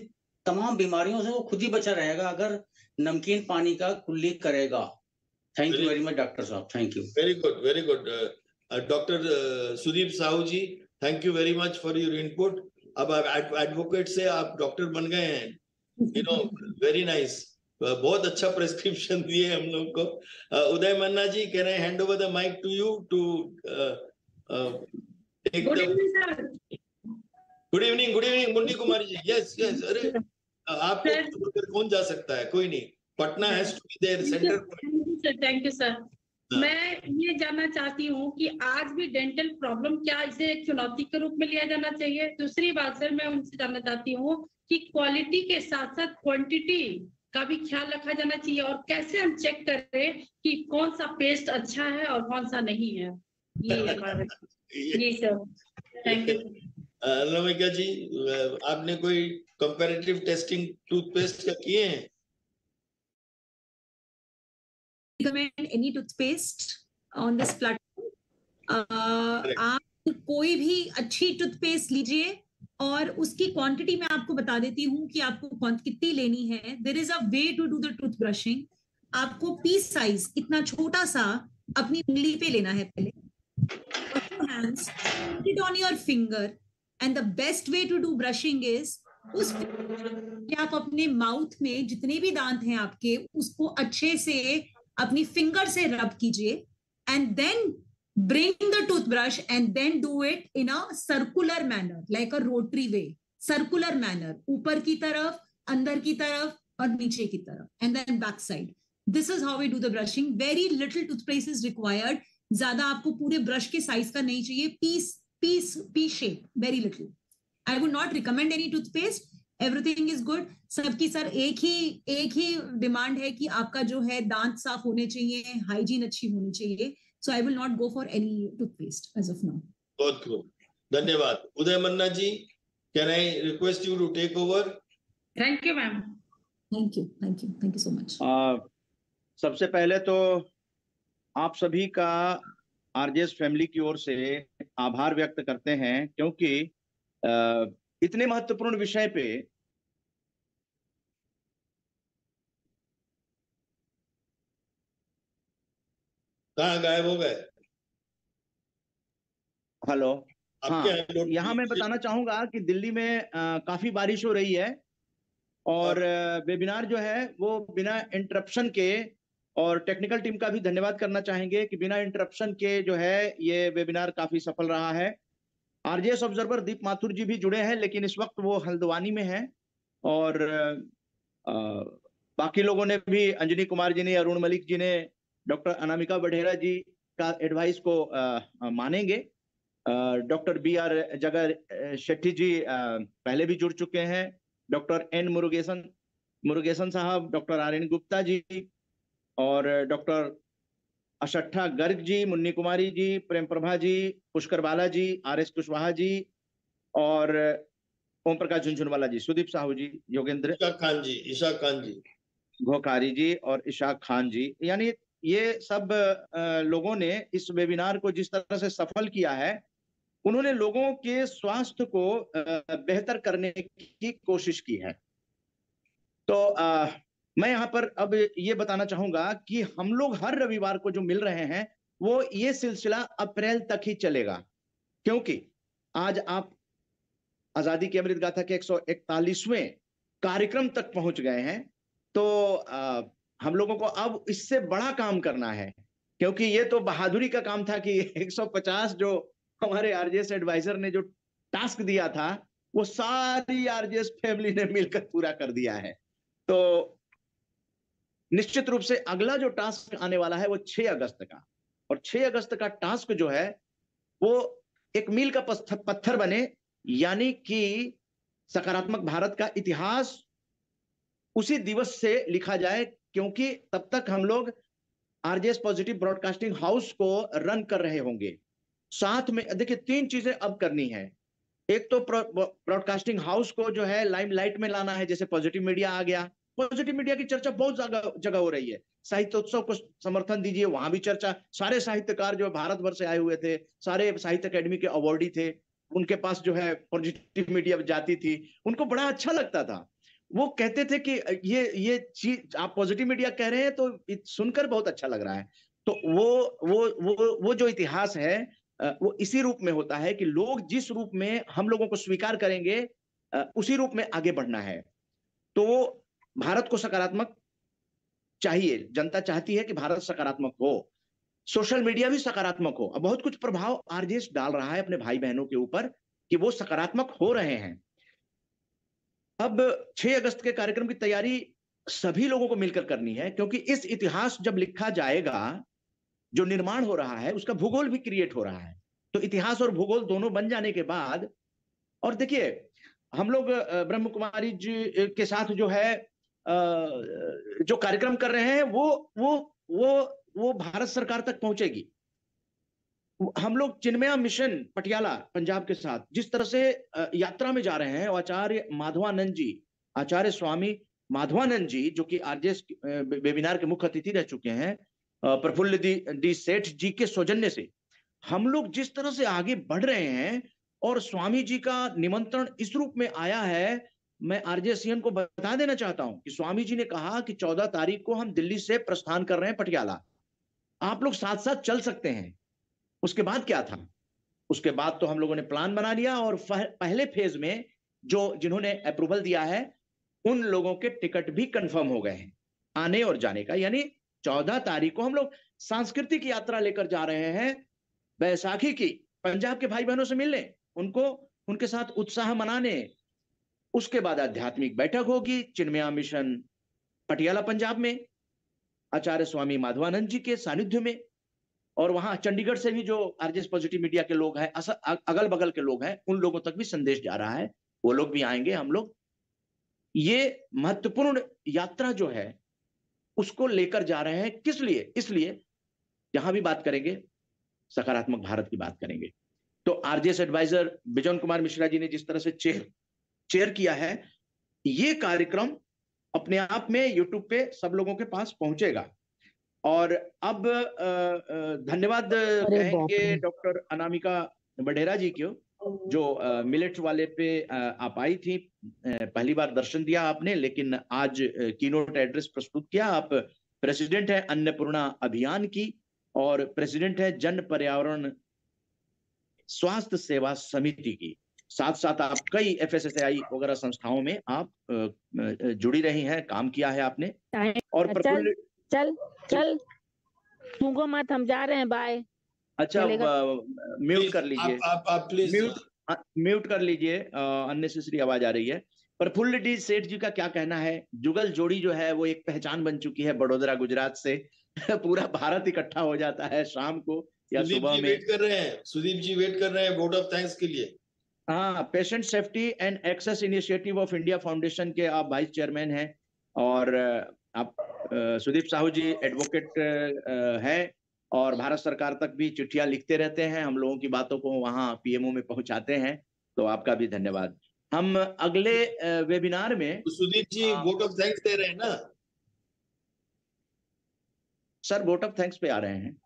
तमाम बीमारियों से वो खुद ही बचा रहेगा अगर नमकीन पानी का कुल्ली करेगा. Thank you very much doctor साहब. Thank you. Very good, very good. Doctor Sudeep Sahu ji, thank you very much for your input. अब एडवोकेट से आप डॉक्टर बन गए हैं, वेरी नाइस, बहुत अच्छा प्रेस्क्रिप्शन दिए हम लोग को। Uday Manna ji, can I hand over the mic to you to take the. Good evening Munni Kumari ji. Yes yes, अरे आपको छोड़कर कौन जा सकता है, कोई नहीं, Patna has to be there centre. Thank you sir. मैं ये जानना चाहती हूँ कि आज भी डेंटल प्रॉब्लम, क्या इसे एक चुनौती के रूप में लिया जाना चाहिए? दूसरी बात सर, मैं उनसे जानना चाहती हूँ कि क्वालिटी के साथ साथ क्वांटिटी का भी ख्याल रखा जाना चाहिए, और कैसे हम चेक करें कि कौन सा पेस्ट अच्छा है और कौन सा नहीं है। ये सर, थैंक यू। नमिका जी, आपने कोई कंपैरेटिव टेस्टिंग टूथपेस्ट का किए हैं? recommend any toothpaste on this platform. आप कोई भी अच्छी टूथपेस्ट लीजिए, और उसकी क्वांटिटी मैं आपको बता देती हूँ कि आपको कितनी लेनी है। There is a way to do the tooth brushing. आपको पीस साइज इतना छोटा सा अपनी उंगली पे लेना है पहले, hands, put it on your finger, and the best way to do brushing is उस आप अपने माउथ में जितने भी दांत हैं आपके, उसको अच्छे से अपनी फिंगर से रब कीजिए, and then bring the toothbrush and then do it in a circular manner, like a rotary way, circular manner, ऊपर की तरफ, अंदर की तरफ और नीचे की तरफ, and then back side. This is how we do the brushing. Very little toothpaste is required. ज्यादा आपको पूरे ब्रश के साइज का नहीं चाहिए, pea shape, very little. I would not recommend any toothpaste. Everything is good. सबकी sir एक ही demand है कि आपका जो है दांत साफ होने चाहिए, हाइजीन अच्छी होनी चाहिए. So I will not go for any toothpaste as of now. बहुत खूब, धन्यवाद। उदय मन्ना जी, can I request you to take over? Thank you, ma'am. Thank you so much. सबसे पहले तो आप सभी का आरजेएस फैमिली की ओर से आभार व्यक्त करते हैं, क्योंकि इतने महत्वपूर्ण विषय पे कहाँ गायब हो गए? हेलो, हाँ, यहाँ मैं बताना चाहूंगा कि दिल्ली में काफी बारिश हो रही है, और वेबिनार जो है वो बिना इंटरप्शन के, और टेक्निकल टीम का भी धन्यवाद करना चाहेंगे कि बिना इंटरप्शन के जो है ये वेबिनार काफी सफल रहा है। आरजेएस ऑब्जर्वर दीप माथुर जी भी जुड़े हैं, लेकिन इस वक्त वो हल्द्वानी में हैं, और बाकी लोगों ने भी, अंजनी कुमार जी ने, अरुण मलिक जी ने, डॉक्टर अनामिका बढेरा जी का एडवाइस को मानेंगे। डॉक्टर BR जगह शेट्टी जी पहले भी जुड़ चुके हैं, डॉक्टर N मुरुगेसन साहब, डॉक्टर RN गुप्ता जी, और डॉक्टर अशट्ठा गर्ग जी, मुन्नी कुमारी जी, प्रेम प्रभा जी, पुष्कर बाला जी, RS कुशवाहा जी, और ओम प्रकाश झुनझुनवाला जी, सुदीप साहू जी, योगेंद्र ईशा खान जी, घोकारी जी और इशाक खान जी। यानी ये सब लोगों ने इस वेबिनार को जिस तरह से सफल किया है, उन्होंने लोगों के स्वास्थ्य को बेहतर करने की कोशिश की है। तो मैं यहाँ पर अब ये बताना चाहूंगा कि हम लोग हर रविवार को जो मिल रहे हैं, वो ये सिलसिला अप्रैल तक ही चलेगा, क्योंकि आज आप आजादी की अमृत गाथा के 141वें कार्यक्रम तक पहुंच गए हैं। तो हम लोगों को अब इससे बड़ा काम करना है, क्योंकि ये तो बहादुरी का काम था कि 150 जो हमारे आरजेएस एडवाइजर ने जो टास्क दिया था, वो सारी आरजेएस फैमिली ने मिलकर पूरा कर दिया है। तो निश्चित रूप से अगला जो टास्क आने वाला है वो 6 अगस्त का, और 6 अगस्त का टास्क जो है वो एक मील का पत्थर बने, यानी कि सकारात्मक भारत का इतिहास उसी दिवस से लिखा जाए, क्योंकि तब तक हम लोग आरजेएस पॉजिटिव ब्रॉडकास्टिंग हाउस को रन कर रहे होंगे। साथ में देखिए 3 चीजें अब करनी है। एक तो ब्रॉडकास्टिंग हाउस को जो है लाइमलाइट में लाना है, जैसे पॉजिटिव मीडिया आ गया। पॉजिटिव मीडिया की चर्चा बहुत जगह हो रही है। साहित्योत्सव को समर्थन दीजिए, वहां भी चर्चा। सारे साहित्यकार जो भारत भर से आए हुए थे, सारे साहित्य अकेडमी के अवार्डी थे, उनके पास जो है पॉजिटिव मीडिया जाती थी, उनको बड़ा अच्छा लगता था। वो कहते थे कि ये चीज आप पॉजिटिव मीडिया कह रहे हैं तो सुनकर बहुत अच्छा लग रहा है। तो वो जो इतिहास है वो इसी रूप में होता है कि लोग जिस रूप में हम लोगों को स्वीकार करेंगे उसी रूप में आगे बढ़ना है। तो भारत को सकारात्मक चाहिए, जनता चाहती है कि भारत सकारात्मक हो, सोशल मीडिया भी सकारात्मक हो। अब बहुत कुछ प्रभाव आरजेएस डाल रहा है अपने भाई बहनों के ऊपर कि वो सकारात्मक हो रहे हैं। अब 6 अगस्त के कार्यक्रम की तैयारी सभी लोगों को मिलकर करनी है, क्योंकि इस इतिहास जब लिखा जाएगा, जो निर्माण हो रहा है उसका भूगोल भी क्रिएट हो रहा है। तो इतिहास और भूगोल दोनों बन जाने के बाद, और देखिए हम लोग ब्रह्म कुमारी जी के साथ जो है जो कार्यक्रम कर रहे हैं वो भारत सरकार तक पहुंचेगी। हम लोग चिन्मया मिशन पटियाला पंजाब के साथ जिस तरह से यात्रा में जा रहे हैं, आचार्य स्वामी माधवानंद जी जो कि आरजेएस वेबिनार के मुख्य अतिथि रह चुके हैं, प्रफुल्ल डी सेठ जी के सौजन्य से हम लोग जिस तरह से आगे बढ़ रहे हैं, और स्वामी जी का निमंत्रण इस रूप में आया है। मैं आरजेएसियन को बता देना चाहता हूं कि स्वामी जी ने कहा कि 14 तारीख को हम दिल्ली से प्रस्थान कर रहे हैं पटियाला, आप लोग साथ साथ चल सकते हैं। उसके बाद क्या था? उसके बाद तो हम लोगों ने प्लान बना लिया और पहले फेज में जिन्होंने अप्रूवल दिया है उन लोगों के टिकट भी कंफर्म हो गए हैं आने और जाने का। यानी 14 तारीख को हम लोग सांस्कृतिक यात्रा लेकर जा रहे हैं बैसाखी की, पंजाब के भाई बहनों से मिलने, उनको उनके साथ उत्साह मनाने। उसके बाद आध्यात्मिक बैठक होगी चिन्मया मिशन पटियाला पंजाब में आचार्य स्वामी माधवानंद जी के सानिध्य में, और वहां चंडीगढ़ से भी जो आरजेएस पॉजिटिव मीडिया के लोग हैं, अगल बगल के लोग हैं, उन लोगों तक भी संदेश जा रहा है, वो लोग भी आएंगे। हम लोग ये महत्वपूर्ण यात्रा जो है उसको लेकर जा रहे हैं। किस लिए? इसलिए जहां भी बात करेंगे सकारात्मक भारत की बात करेंगे। तो आरजेएस एडवाइजर बिजन कुमार मिश्रा जी ने जिस तरह से चेयर किया है, ये कार्यक्रम अपने आप में यूट्यूब पे सब लोगों के पास पहुंचेगा। और अब धन्यवाद कहेंगे डॉक्टर अनामिका वडेरा जी को, जो मिलेट्स वाले पे आप आई थी, पहली बार दर्शन दिया आपने, लेकिन आज कीनोट एड्रेस प्रस्तुत किया। आप प्रेसिडेंट है अन्नपूर्णा अभियान की और प्रेसिडेंट है जन पर्यावरण स्वास्थ्य सेवा समिति की। साथ साथ आप कई एफएसएसएआई वगैरह संस्थाओं में आप जुड़ी रही हैं, काम किया है आपने। और चल तूगो मत, हम जा रहे हैं, बाय। अच्छा, म्यूट कर लीजिए, आप प्लीज म्यूट कर लीजिए, अननेसेसरी आवाज आ रही है। प्रफुल्ल डी सेठ जी का क्या कहना है? जुगल जोड़ी जो है वो एक पहचान बन चुकी है बड़ोदरा गुजरात से। पूरा भारत इकट्ठा हो जाता है शाम को या सुबह में। वेट कर रहे हैं, सुदीप जी वेट कर रहे हैं वोट ऑफ थैंक्स के लिए। हाँ, patient safety and access initiative of India foundation के आप वाइस चेयरमैन हैं, और आप सुदीप साहू जी एडवोकेट हैं और भारत सरकार तक भी चिट्ठियां लिखते रहते हैं, हम लोगों की बातों को वहां पीएमओ में पहुंचाते हैं, तो आपका भी धन्यवाद। हम अगले वेबिनार में सुदीप जी वोट ऑफ थैंक्स दे रहे हैं ना? सर वोट ऑफ थैंक्स पे आ रहे हैं।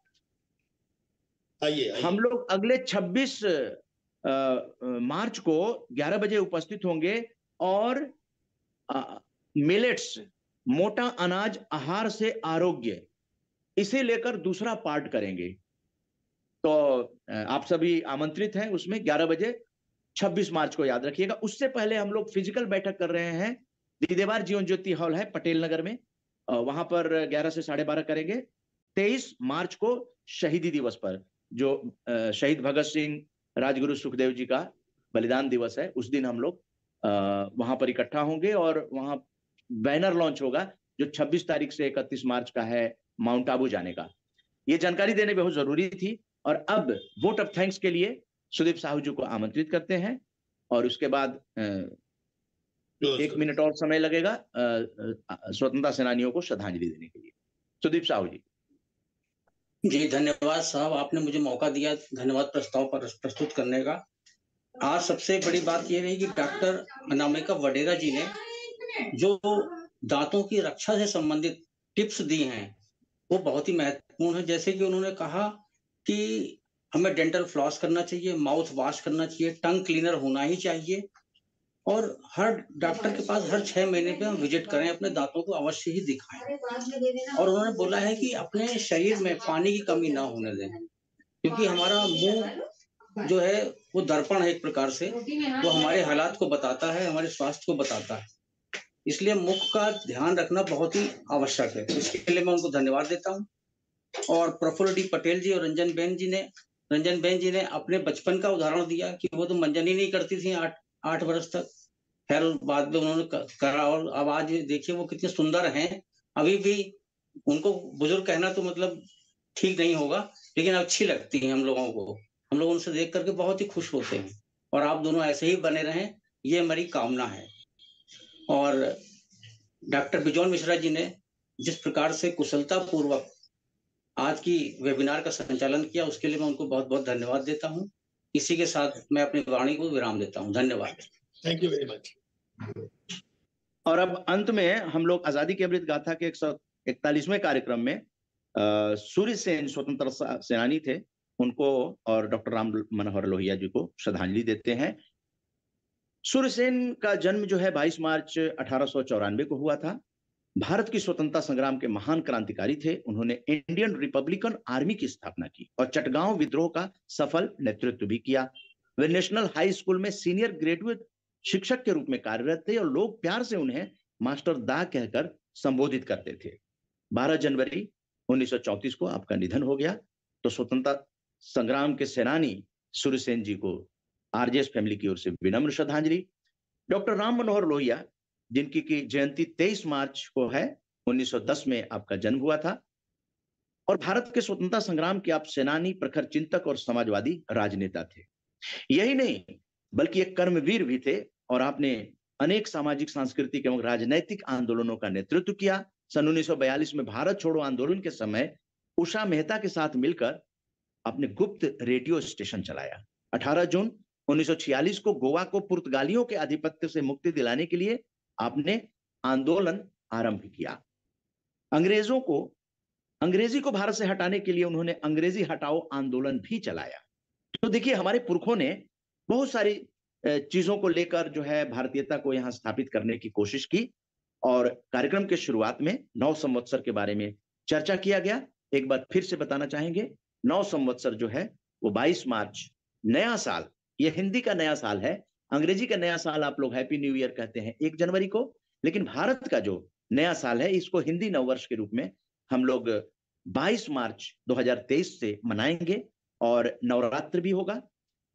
आइए। हम लोग अगले 26 मार्च को 11 बजे उपस्थित होंगे और मिलेट्स, मोटा अनाज आहार से आरोग्य, इसे लेकर दूसरा पार्ट करेंगे। तो आप सभी आमंत्रित हैं उसमें 11 बजे 26 मार्च को, याद रखिएगा। उससे पहले हम लोग फिजिकल बैठक कर रहे हैं, दीदेवार जीवन ज्योति हॉल है पटेल नगर में, वहां पर 11 से 12:30 करेंगे। 23 मार्च को शहीदी दिवस पर, जो शहीद भगत सिंह, राजगुरु सुखदेव जी का बलिदान दिवस है, उस दिन हम लोग वहां पर इकट्ठा होंगे और वहां बैनर लॉन्च होगा जो 26 तारीख से 31 मार्च का है माउंट आबू जाने का। ये जानकारी देने बहुत जरूरी थी। और अब वोट ऑफ थैंक्स के लिए सुदीप साहू जी को आमंत्रित करते हैं और उसके बाद 1 मिनट और समय लगेगा स्वतंत्रता सेनानियों को श्रद्धांजलि देने के लिए। सुदीप साहू जी। जी धन्यवाद साहब, आपने मुझे मौका दिया धन्यवाद प्रस्ताव पर प्रस्तुत करने का। आज सबसे बड़ी बात यह रही कि डॉक्टर अनामिका वडेरा जी ने जो दांतों की रक्षा से संबंधित टिप्स दी हैं वो बहुत ही महत्वपूर्ण है। जैसे कि उन्होंने कहा कि हमें डेंटल फ्लॉस करना चाहिए, माउथ वॉश करना चाहिए, टंग क्लीनर होना ही चाहिए, और हर डॉक्टर के पास हर 6 महीने पे हम विजिट करें, अपने दांतों को अवश्य ही दिखाएं। और उन्होंने बोला है कि अपने शरीर में पानी की कमी ना होने दें, क्योंकि हमारा मुंह जो है वो दर्पण है एक प्रकार से, वो हमारे हालात को बताता है, हमारे स्वास्थ्य को बताता है। इसलिए मुख का ध्यान रखना बहुत ही आवश्यक है। इसके लिए मैं उनको धन्यवाद देता हूँ। और प्रफुल्ल डी पटेल जी और रंजन बेन जी ने अपने बचपन का उदाहरण दिया कि वो तो मंजन ही नहीं करती थी 8 वर्ष तक। खैर बाद में उन्होंने करा और अब आज देखिए वो कितने सुंदर हैं। अभी भी उनको बुजुर्ग कहना तो मतलब ठीक नहीं होगा, लेकिन अच्छी लगती है हम लोगों को। हम लोग उनसे देख करके बहुत ही खुश होते हैं और आप दोनों ऐसे ही बने रहें, ये हमारी कामना है। और डॉक्टर बिजॉन मिश्रा जी ने जिस प्रकार से कुशलता पूर्वक आज की वेबिनार का संचालन किया, उसके लिए मैं उनको बहुत बहुत धन्यवाद देता हूं। इसी के साथ मैं अपनी वाणी को विराम देता हूं। धन्यवाद। Thank you very much. और अब अंत में हम लोग आजादी की अमृत गाथा के 141वें कार्यक्रम में सूर्य सेन स्वतंत्रता सेनानी थे, उनको और डॉक्टर राम मनोहर लोहिया जी को श्रद्धांजलि देते हैं। सूर्य सेन का जन्म जो है 22 मार्च 1894 को हुआ था। भारत की स्वतंत्रता संग्राम के महान क्रांतिकारी थे। उन्होंने इंडियन रिपब्लिकन आर्मी की स्थापना की और चटगांव विद्रोह का सफल नेतृत्व भी किया। वे नेशनल हाई स्कूल में सीनियर ग्रेजुएट शिक्षक के रूप में कार्यरत थे और लोग प्यार से उन्हें मास्टर दा कहकर संबोधित करते थे। 12 जनवरी 1934 को आपका निधन हो गया। तो स्वतंत्रता संग्राम के सेनानी सूर्य सेन जी को आरजेएस फैमिली की ओर से विनम्र श्रद्धांजलि। डॉक्टर राम मनोहर लोहिया, जिनकी की जयंती 23 मार्च को है, 1910 में आपका जन्म हुआ था और भारत के स्वतंत्रता संग्राम के आप सेनानी, प्रखर चिंतक और समाजवादी राजनेता थे। यही नहीं बल्कि एक कर्मवीर भी थे और आपने अनेक सामाजिक, सांस्कृतिक एवं राजनैतिक आंदोलनों का नेतृत्व किया। सन 1942 में भारत छोड़ो आंदोलन के समय उषा मेहता के साथ मिलकर आपने गुप्त रेडियो स्टेशन चलाया। 18 जून 1946 को गोवा को पुर्तगालियों के आधिपत्य से मुक्ति दिलाने के लिए आपने आंदोलन आरंभ किया। अंग्रेजी को भारत से हटाने के लिए उन्होंने अंग्रेजी हटाओ आंदोलन भी चलाया। तो देखिए, हमारे पुरखों ने बहुत सारी चीजों को लेकर जो है भारतीयता को यहां स्थापित करने की कोशिश की और कार्यक्रम के शुरुआत में 9 संवत्सर के बारे में चर्चा किया गया। एक बार फिर से बताना चाहेंगे, 9 संवत्सर जो है वो 22 मार्च, नया साल, ये हिंदी का नया साल है। अंग्रेजी का नया साल आप लोग हैप्पी न्यू ईयर कहते हैं 1 जनवरी को, लेकिन भारत का जो नया साल है इसको हिंदी नववर्ष के रूप में हम लोग 22 मार्च 2023 से मनाएंगे और नवरात्र भी होगा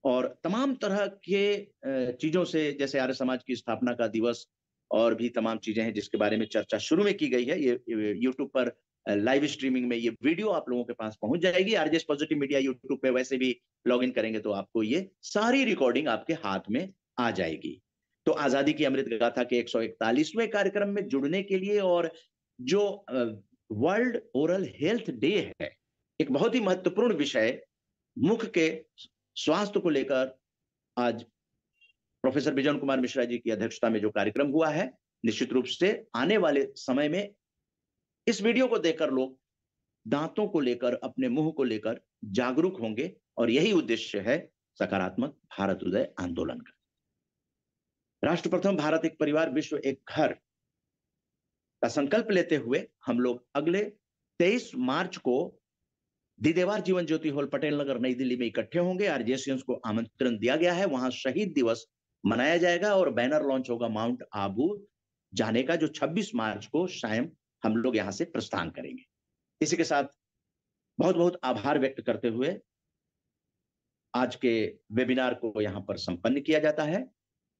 और तमाम तरह के चीजों से, जैसे आर्य समाज की स्थापना का दिवस और भी तमाम चीजें हैं जिसके बारे में चर्चा शुरू में की गई है। ये यूट्यूब पर लाइव स्ट्रीमिंग में ये वीडियो आप लोगों के पास पहुंच जाएगी। आरजेएस पॉजिटिव मीडिया यूट्यूब पे वैसे भी लॉगिन करेंगे तो आपको ये सारी रिकॉर्डिंग आपके हाथ में आ जाएगी। तो आजादी की अमृत गाथा के 141वें कार्यक्रम में जुड़ने के लिए और जो वर्ल्ड ओरल हेल्थ डे है, एक बहुत ही महत्वपूर्ण विषय मुख के स्वास्थ्य को लेकर आज प्रोफेसर बिजन कुमार मिश्रा जी की अध्यक्षता में जो कार्यक्रम हुआ है, निश्चित रूप से आने वाले समय में इस वीडियो को देखकर लोग दांतों को लेकर, अपने मुंह को लेकर जागरूक होंगे और यही उद्देश्य है सकारात्मक भारत उदय आंदोलन का। राष्ट्र प्रथम, भारत एक परिवार, विश्व एक घर का संकल्प लेते हुए हम लोग अगले 23 मार्च को दीदेवार जीवन ज्योति हॉल, पटेल नगर, नई दिल्ली में इकट्ठे होंगे। आरजेएसियंस को आमंत्रण दिया गया है, वहां शहीद दिवस मनाया जाएगा और बैनर लॉन्च होगा माउंट आबू जाने का, जो 26 मार्च को शाम हम लोग यहां से प्रस्थान करेंगे। इसी के साथ बहुत बहुत आभार व्यक्त करते हुए आज के वेबिनार को यहां पर संपन्न किया जाता है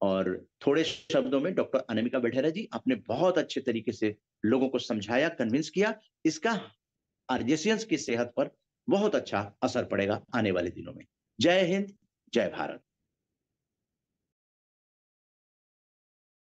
और थोड़े शब्दों में डॉक्टर अनामिका बढेरा जी आपने बहुत अच्छे तरीके से लोगों को समझाया, कन्विंस किया। इसका आरजेएसियंस की सेहत पर बहुत अच्छा असर पड़ेगा आने वाले दिनों में। जय हिंद, जय भारत।